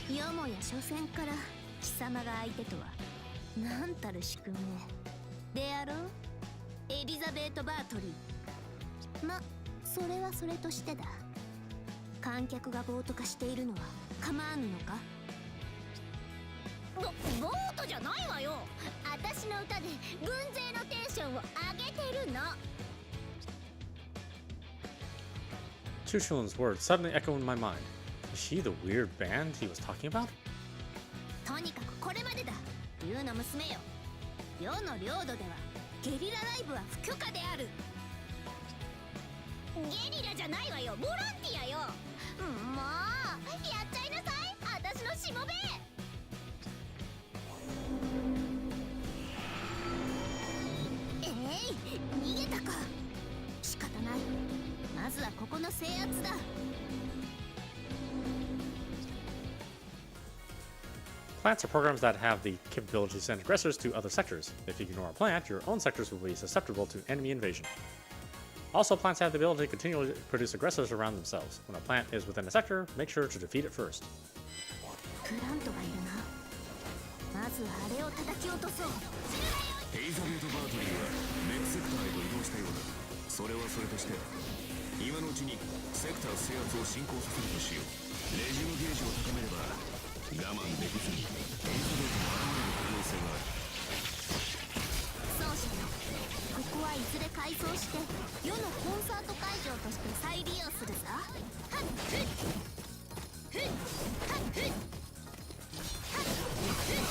よもや初戦から貴様が相手とはなんたる宿命であろう、エリザベート・バートリー。ま、それはそれとしてだ。観客が暴徒化しているのは構わぬのか。ボートじゃないわよ。私の歌で軍勢のテンションを上げてるの。Chushun's words suddenly echo in my mind. Is she the weird band he was talking about? とにかくこれまでだ、竜の娘よ。世の領土ではゲリラライブは不許可である。ゲリラじゃないわよ、ボランティアよ。もうやっちゃいなさい、私のしもべ。逃げたか。仕方ない、まずはここの制圧だ。Plants are programs that have the capability to send aggressors to other sectors. If you ignore a plant, your own sectors will be susceptible to enemy invasion. Also, plants have the ability to continually produce aggressors around themselves. When a plant is within a sector, make sure to defeat it first. プラントがいるな。まずあれを叩き落とそう。エリザベート・バートリーはメックセクターへと移動したようだ。それはそれとして、今のうちにセクター制圧を進行させるとしよう。レジムゲージを高めれば我慢できずにエリザベートが現れる可能性がある。そうしよう。ここはいずれ改装して世のコンサート会場として再利用するさ。はっふっふっはっふっはっふっ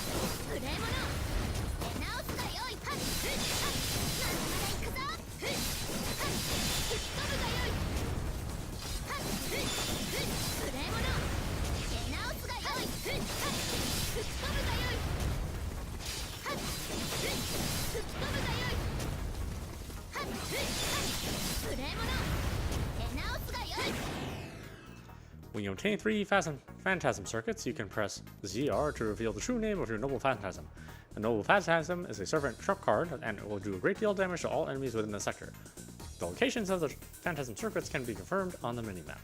When you obtain 3 phantasm circuits, you can press ZR to reveal the true name of your noble phantasm. A noble phantasm is a servant truck card, and it will do a great deal of damage to all enemies within the sector. The locations of the phantasm circuits can be confirmed on the minimap.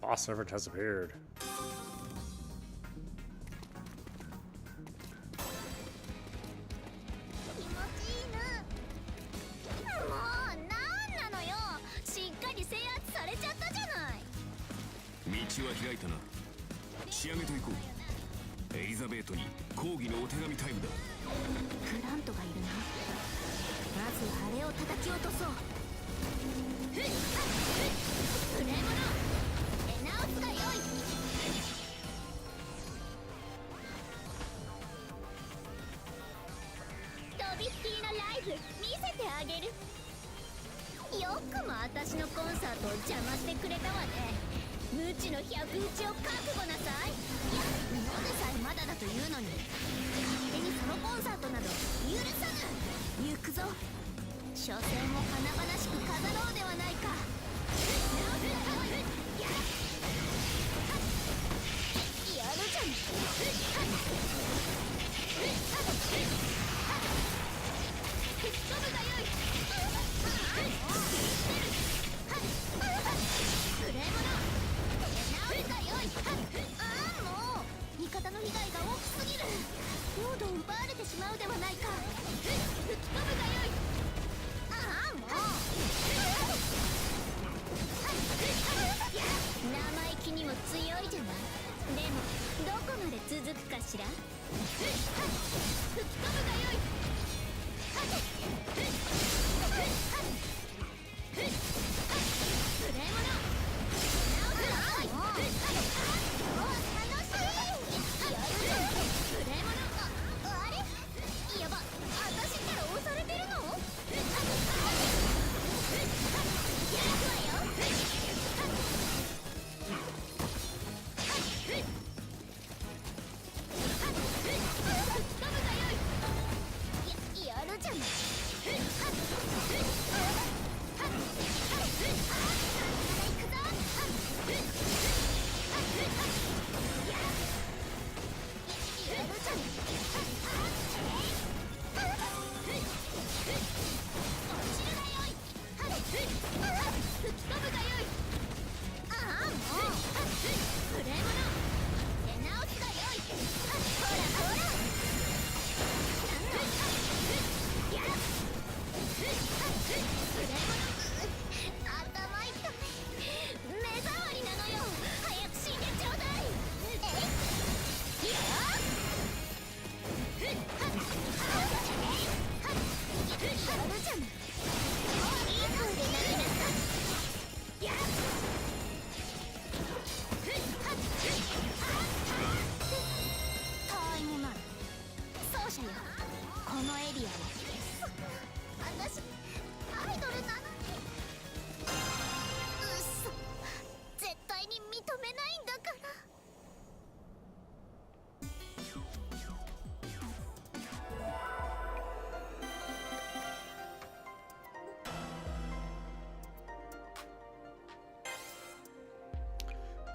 Boss servant has appeared. 道は開いたな。仕上げといこう。エリザベートに抗議のお手紙タイムだ。グラントがいるな。まずあれを叩き落とそう。無礼者、出直すがよい。とびっきりのライブ見せてあげる。よくも私のコンサートを邪魔してくれたわね。無知の百打ちを覚悟なさい。いや、のでさえまだだというのに勝手にソロコンサートなど許さぬ。行くぞ。所詮も華々しく飾ろうではないか。やるじゃん。吹き飛ぶがよい。無礼者、手直りがよい。ああ、もう味方の被害が大きすぎる。領土を奪われてしまうではないか。吹き飛ぶがよい。ああ、もう生意気にも強いじゃない。でもどこまで続くかしら。吹き飛ぶがよい。無礼者、直すがよい。楽しい。やるじゃん。無礼者、あれ、やば、私ったら押されてるの。やるわよ。やるじゃん。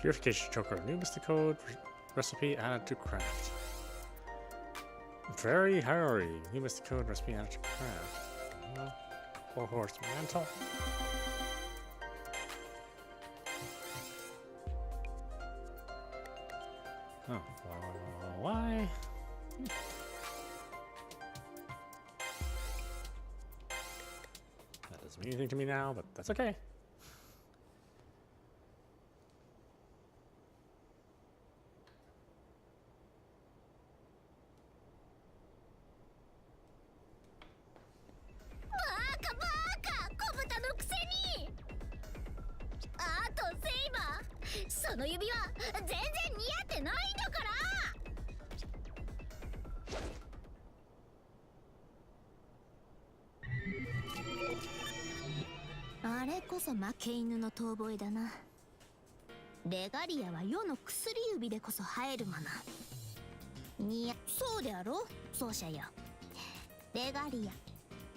Purification choker. New mystic code recipe added to craft. Very hairy. New mystic code recipe added to craft. Four horse mantle. Oh, why? That doesn't mean anything to me now, but that's okay.あれこそ負け犬の遠吠えだな。レガリアは世の薬指でこそ生えるもの。そうであろう、奏者よ。レガリア、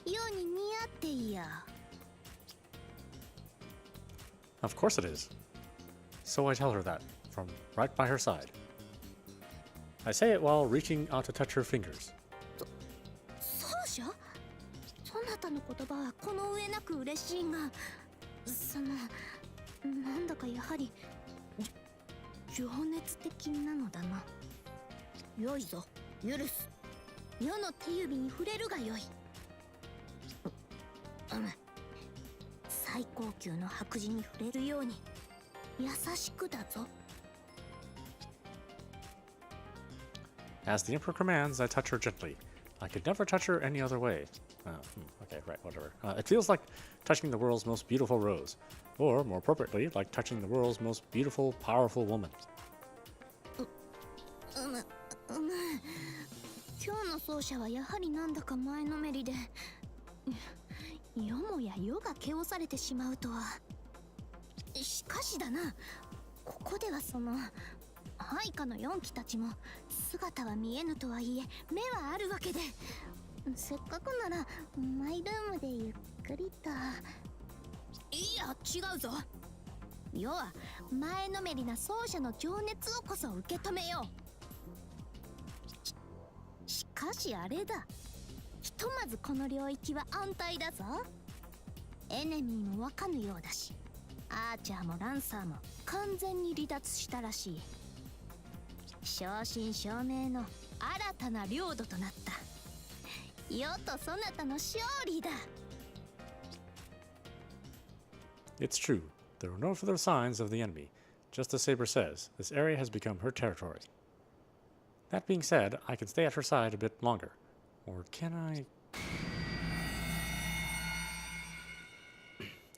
世に似合っていや。Of course it is. So I tell her that, from right by her side. I say it while reaching out to touch her fingers. 奏者？そなたの言葉はこの上なく嬉しいが、なんだかやはり情熱的なのだな。よいぞ、許す。世の手指に触れるがよい。最高級の白磁に触れるように優しくだぞ。As the Emperor commands, I touch her gently. I could never touch her any other way. Okay, right, whatever. It feels like touching the world's most beautiful rose. Or, more appropriately, like touching the world's most beautiful, powerful woman. 今日の奏者はやはりなんだか前のめりで、よもや世が汚されてしまうとは。しかしだな、ここではその配下の4機たちも姿は見えぬとはいえ目はあるわけで、せっかくならマイルームでゆっくりと。いや違うぞ。世は前のめりな奏者の情熱をこそ受け止めよう。しかしあれだ、ひとまずこの領域は安泰だぞ。エネミーもわかぬようだし、アーチャーもランサーも完全に離脱したらしい。正真正銘の新たな領土となった。世とそなたの勝利だ。It's true. There are no further signs of the enemy. Just as Saber says, this area has become her territory. That being said, I can stay at her side a bit longer. Or can I?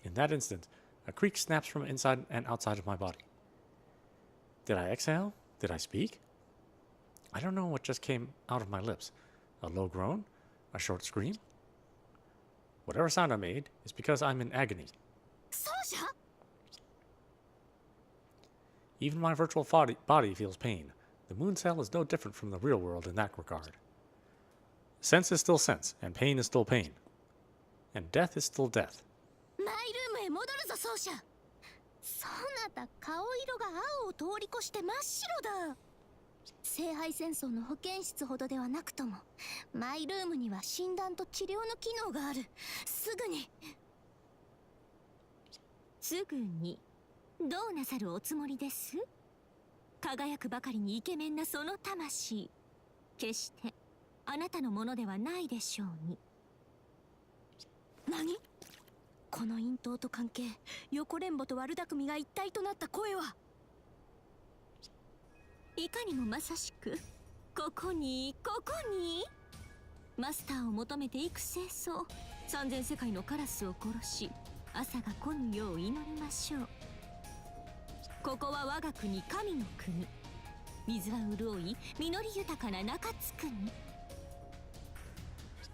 In that instant, a creak snaps from inside and outside of my body. Did I exhale? Did I speak? I don't know what just came out of my lips. A low groan? A short scream? Whatever sound I made is because I'm in agony. Even my virtual body feels pain. The moon cell is no different from the real world in that regard. Sense is still sense, and pain is still pain. And death is still death. マイルームへ戻るぞ奏者。そなた顔色が青を通り越して真っ白だ。聖杯戦争の保健室ほどではなくとも、マイルームには診断と治療の機能がある。すぐにどうなさるおつもりです？輝くばかりにイケメンなその魂、決してあなたのものではないでしょうに。何？この陰頭と関係、横連母と悪巧みが一体となった声は。いかにもまさしく、ここにマスターを求めて幾清掃、3000世界のカラスを殺し、朝が来ぬよう祈りましょう。ここは我が国神の国。水は潤い、実り豊かな中津国。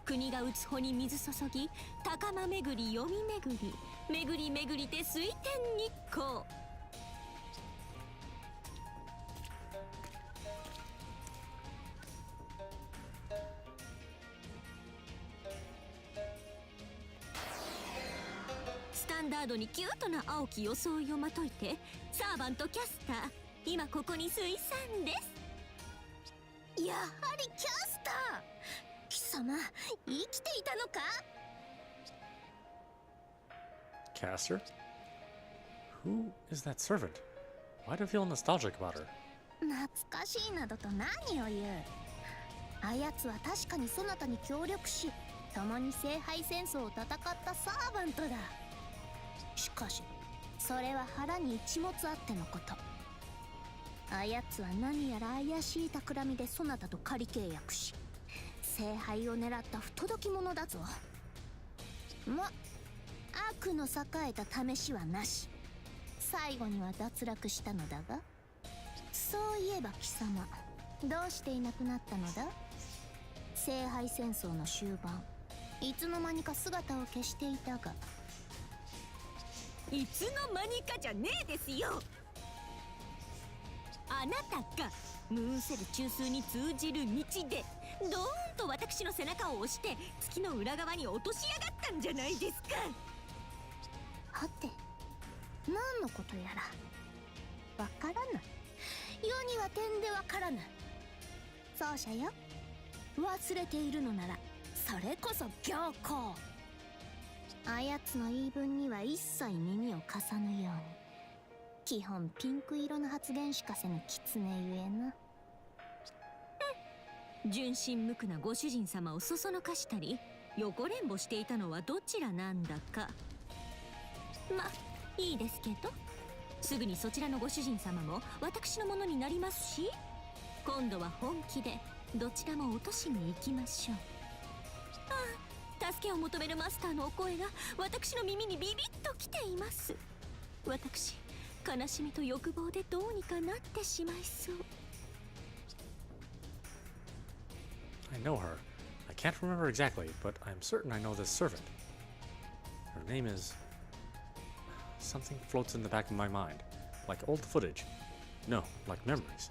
国が打つ穂に水注ぎ、高間巡り読み巡り、巡り巡りて水天日光。スタンダードにキュートな青き装いをまといて、サーバントキャスター、今ここに水産です。やはりキャスター、貴様生きていたのか。 Caster? Who is that servant? Why do I feel nostalgic about her? 懐かしいなどと何を言う。あやつは確かにそなたに協力し、共に聖杯戦争を戦ったサーバントだ。しかしそれは腹に一物あってのこと。あやつは何やら怪しい企みでそなたと仮契約し、聖杯を狙った不届き者だぞ。悪の栄えた試しはなし。最後には脱落したのだが、そういえば貴様、どうしていなくなったのだ。聖杯戦争の終盤、いつの間にか姿を消していたが。いつの間にかじゃねえですよ。あなたがムーンセル中枢に通じる道でドーンと私の背中を押して月の裏側に落としやがったんじゃないですか。はて、何のことやらわからぬ。世には点でわからぬ。奏者よ、忘れているのならそれこそ行幸。あやつの言い分には一切耳を貸さぬように。基本ピンク色の発言しかせぬ狐ゆえな。純真無垢なご主人様をそそのかしたり横連母していたのはどちらなんだか。いいですけど、すぐにそちらのご主人様も私のものになりますし、今度は本気でどちらも落としに行きましょう。助けを求めるマスターのお声が私の耳にビビッときています。私、悲しみと欲望でどうにかなってしまいそう。I know her. I can't remember exactly, but I'm certain I know this servant. Her name is... Something floats in the back of my mind, like old footage. No, like memories.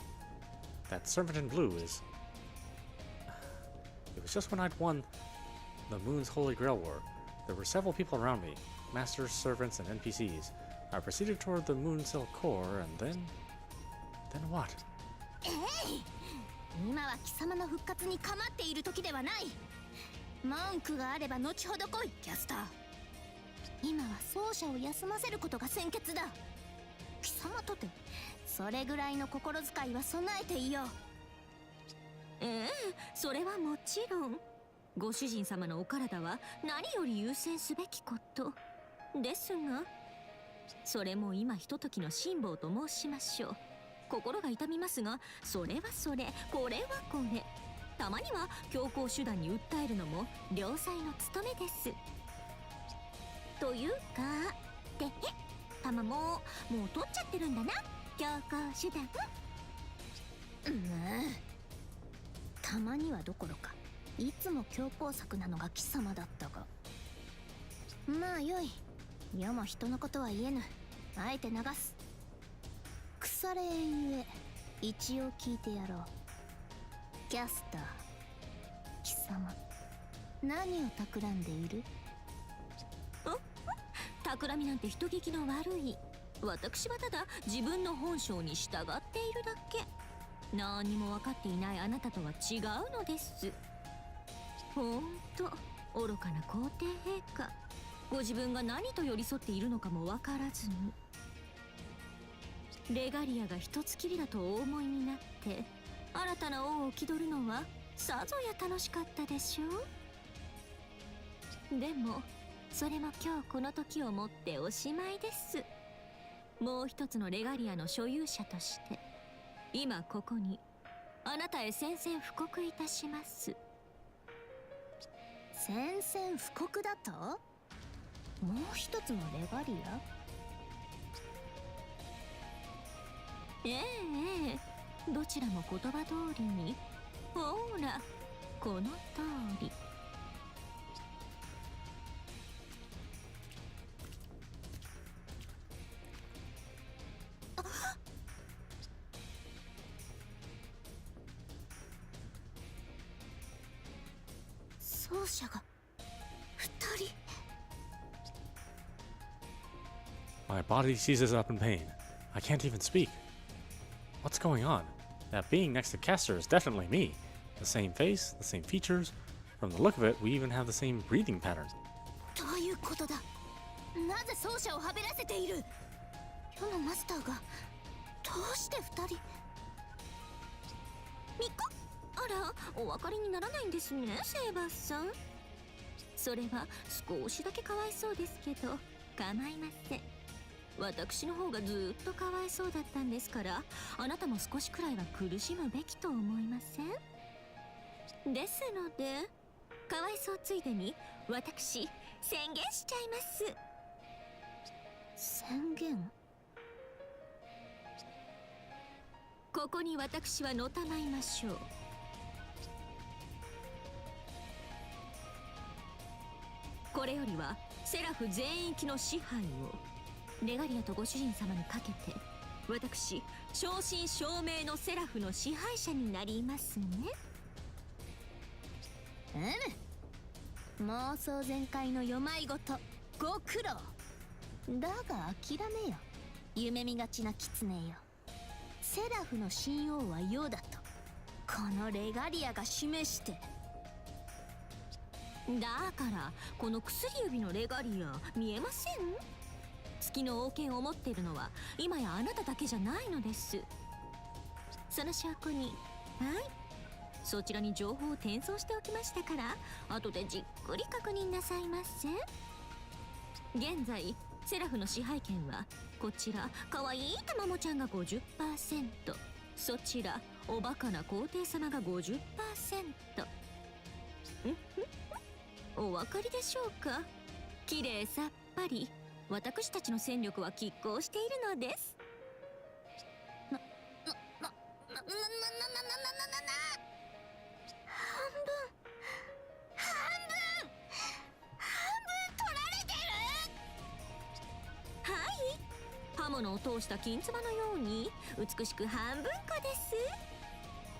That servant in blue is... It was just when I'd won the Moon's Holy Grail War. There were several people around me, masters, servants, and NPCs. I proceeded toward the Moonsill core, and then... Then what? 今は貴様の復活に構っている時ではない。文句があれば後ほど来い、キャスター。今は奏者を休ませることが先決だ。貴様とてそれぐらいの心遣いは備えていよう。それはもちろん。ご主人様のお体は何より優先すべきことですが、それも今ひとときの辛抱と申しましょう。心が痛みますが、それはそれ、これはこれ。たまには強硬手段に訴えるのも良妻の務めです。というか、玉もう取っちゃってるんだな、強硬手段。たまにはどころかいつも強硬策なのが貴様だったが。まあよい、世も人のことは言えぬ。あえて流す。腐れ縁ゆえ一応聞いてやろう。キャスター、貴様何を企んでいる？企みなんて人聞きの悪い。私はただ自分の本性に従っているだけ。何も分かっていないあなたとは違うのです。ほんと愚かな皇帝陛下、ご自分が何と寄り添っているのかも分からずに。レガリアが一つきりだとお思いになって新たな王を気取るのはさぞや楽しかったでしょう。でもそれも今日この時をもっておしまいです。もう一つのレガリアの所有者として今ここにあなたへ宣戦布告いたします。宣戦布告だと？もう一つのレガリア？どちらも言葉通りに。ほらこの通り。奏者が2人。My body seizes up in pain. I can't even speak. What's going on? That being next to Castor is definitely me. The same face, the same features. From the look of it, we even have the same breathing pattern. どういうことだ。なぜ奏者をはべらせている。世のマスターがどうして二人。ミコ、あら、お分かりにならないんですね、セイバーさん。それは少しだけかわいそうですけど構いません。私の方がずっとかわいそうだったんですから、あなたも少しくらいは苦しむべきと思いません？ですので、かわいそうついでに私宣言しちゃいます。宣言。ここに私はのたまいましょう。これよりはセラフ全域の支配をレガリアとご主人様にかけて、私正真正銘のセラフの支配者になりますね。妄想全開の世まいごとご苦労だが諦めよ、夢見がちな狐よ。セラフの神王は世だとこのレガリアが示して。だからこの薬指のレガリア見えません？月の王権を持っているのは今やあなただけじゃないのです。その証拠に、はい、そちらに情報を転送しておきましたから、後でじっくり確認なさいませ。現在セラフの支配権はこちらかわいいたまもちゃんが 50%、 そちらおバカな皇帝様が 50%。 お分かりでしょうか。きれいさっぱり私たちの戦力は拮抗しているのです。刃物を通した金唾のように美しく半分こで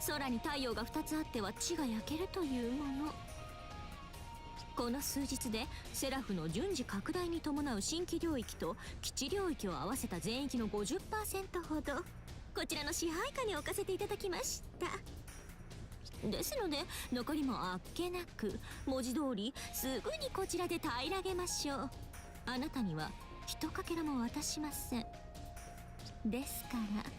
す。空に太陽が2つあっては地が焼けるというもの。この数日でセラフの順次拡大に伴う新規領域と基地領域を合わせた全域の 50% ほどこちらの支配下に置かせていただきました。ですので残りもあっけなく文字通りすぐにこちらで平らげましょう。あなたにはひとかけらも渡しません。ですから。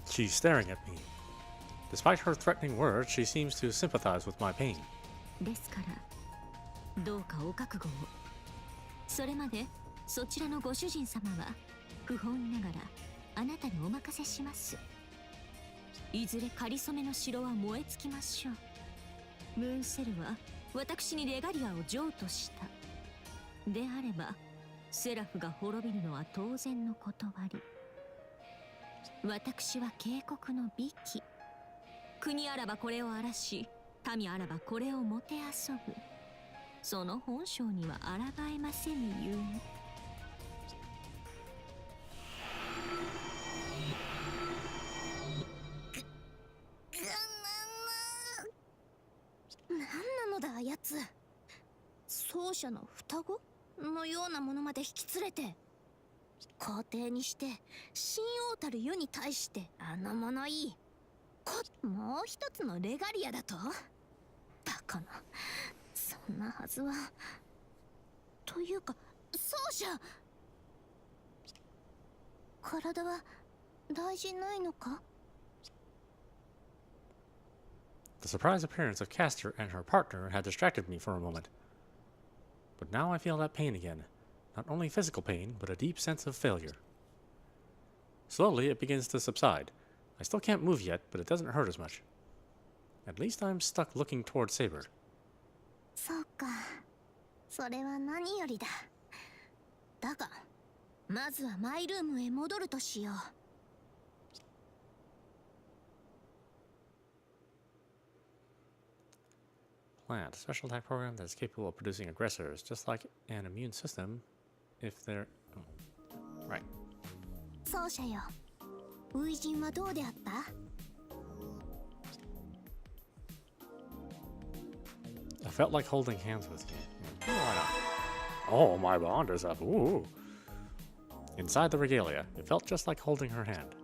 She's staring at me. Despite her threatening words, she seems to sympathize with my pain. ですからどうかお覚悟を。それまでそちらのご主人様は不本意ながらあなたにお任せします。いずれかりそめの城は燃え尽きましょう。ムーンセルは私にレガリアを譲渡した。であればセラフが滅びるのは当然の断り。私は警告の美紀。国あらばこれを荒らし、民あらばこれをもてあそぶ。その本性には抗えませぬゆえ。何なのだあやつ。奏者の双子のようなものまで引き連れて皇帝にして神王たる世に対してあの物言いもう一つのレガリアだと。バカな、そんなはずは。というか奏者、体は大事ないのか。 The surprise appearance of Castor and her partner had distracted me for a moment. But now I feel that pain again. Not only physical pain, but a deep sense of failure. Slowly, it begins to subside. I still can't move yet, but it doesn't hurt as much. At least I'm stuck looking toward Saber. そうか、それは何よりだ。だが、まずはマイルームへ戻るとしよう。Plant, a special attack program that is capable of producing aggressors, just like an immune system, if they're... Oh. Right. 奏者よ、初陣はどうであった？ felt like holding hands with you. Yeah, why not? Oh, my bond is up. Ooh. Inside the regalia, it felt just like holding her hand.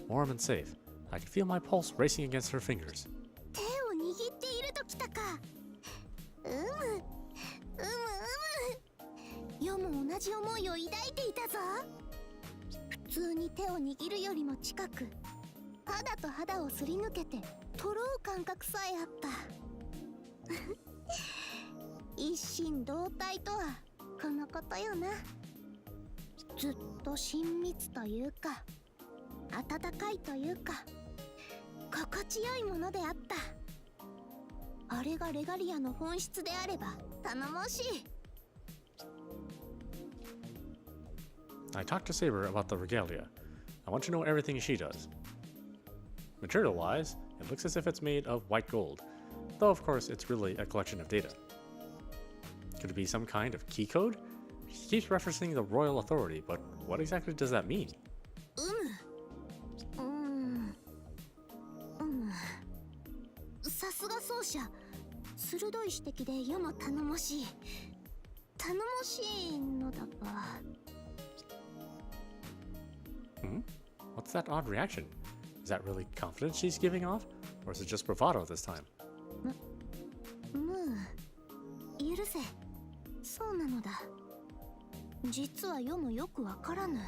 Warm and safe. I could feel my pulse racing against her fingers. 手を握っているときたか。世も同じ思いを抱いていたぞ。普通に手を握るよりも近く、肌と肌をすり抜けてとろう感覚さえあった。一心同体とはこのことよな。ずっと親密というか、温かいというか、心地よいものであった。あれがレガリアの本質であれば頼もしい。I talked to Saber about the regalia. I want to know everything she does. Material-wise, it looks as if it's made of white gold, though of course it's really a collection of data. Could it be some kind of key code? She keeps referencing the royal authority, but what exactly does that mean? さすが奏者。鋭い指摘で世も頼もしい。頼もしいのだが。What's that odd reaction? Is that really confidence she's giving off? Or is it just bravado this time? 許せ。そうなのだ。実は世もよくわからぬ。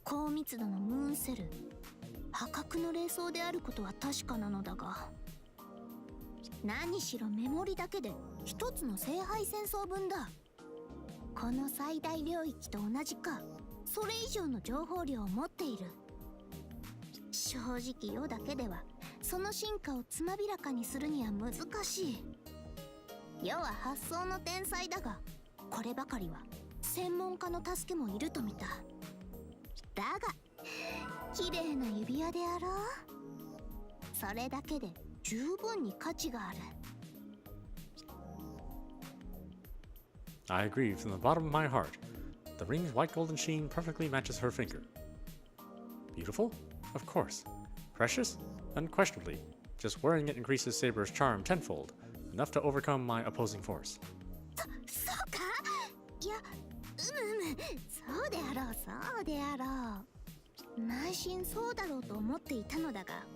高密度のムーンセル、破格の霊装であることは確かなのだが、何しろメモリだけで一つの聖杯戦争分だ。この最大領域と同じか、それ以上の情報量を持っている。正直世だけではその進化をつまびらかにするには難しい。世は発想の天才だが、こればかりは専門家の助けもいると見た。だが綺麗な指輪であろう。それだけで十分に価値がある。I agree from the bottom of my heart. The ring's white golden sheen perfectly matches her finger. Beautiful? Of course. Precious? Unquestionably. Just wearing it increases Saber's charm tenfold, enough to overcome my opposing force. そうか？いや、そうであろう、そうであろう。内心そうだろうと思っていたのだが、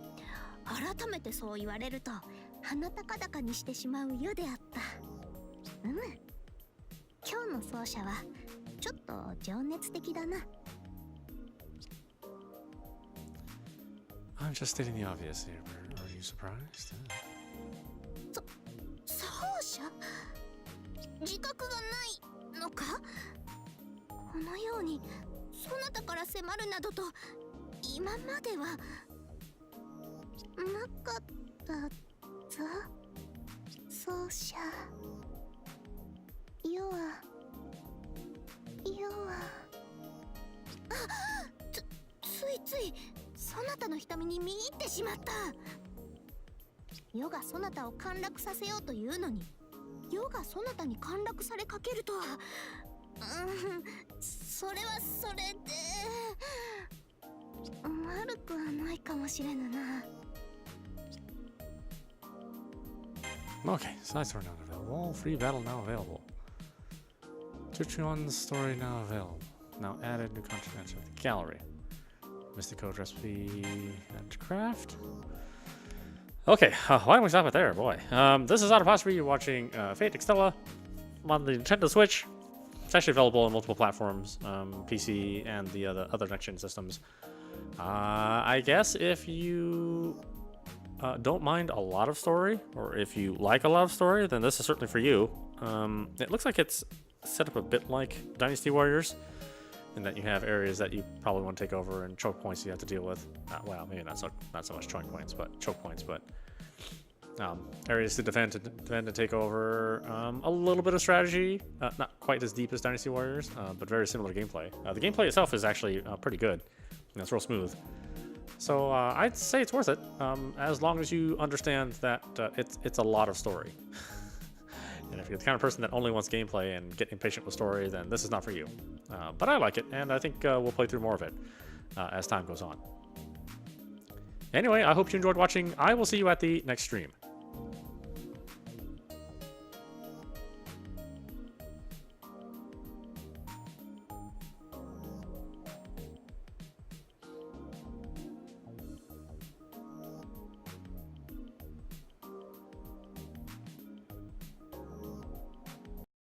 改めてそう言われると鼻高々にしてしまう世であった。今日の奏者はちょっと情熱的だな。I'm just stating the obvious, Saber. Are you surprised? 奏者？自覚がないのか？このようにそなたから迫るなどと今まではなかったぞ。奏者。世はついついそなたの瞳に見入ってしまった。世がそなたを陥落させようというのに、世がそなたに陥落されかけるとは。それはそれで悪くはないかもしれぬな。Okay, side story now available. Free battle now available. Chuchuan's story now available. Now added new content to the gallery. Mystic code recipe and craft. Okay, why don't we stop it there, boy? This is audap. You're watching Fate Extella on the Nintendo Switch. It's actually available on multiple platforms, PC and the other next-gen systems. I guess if you don't mind a lot of story, or if you like a lot of story, then this is certainly for you. It looks like it's set up a bit like Dynasty Warriors, in that you have areas that you probably want to take over and choke points you have to deal with. Well, maybe not so much choke points, but areas to defend and take over. A little bit of strategy, not quite as deep as Dynasty Warriors, but very similar gameplay. The gameplay itself is actually pretty good. It's real smooth. So I'd say it's worth it, as long as you understand that it's a lot of story. And if you're the kind of person that only wants gameplay and get impatient with story, then this is not for you. But I like it, and I think we'll play through more of it as time goes on. Anyway, I hope you enjoyed watching. I will see you at the next stream.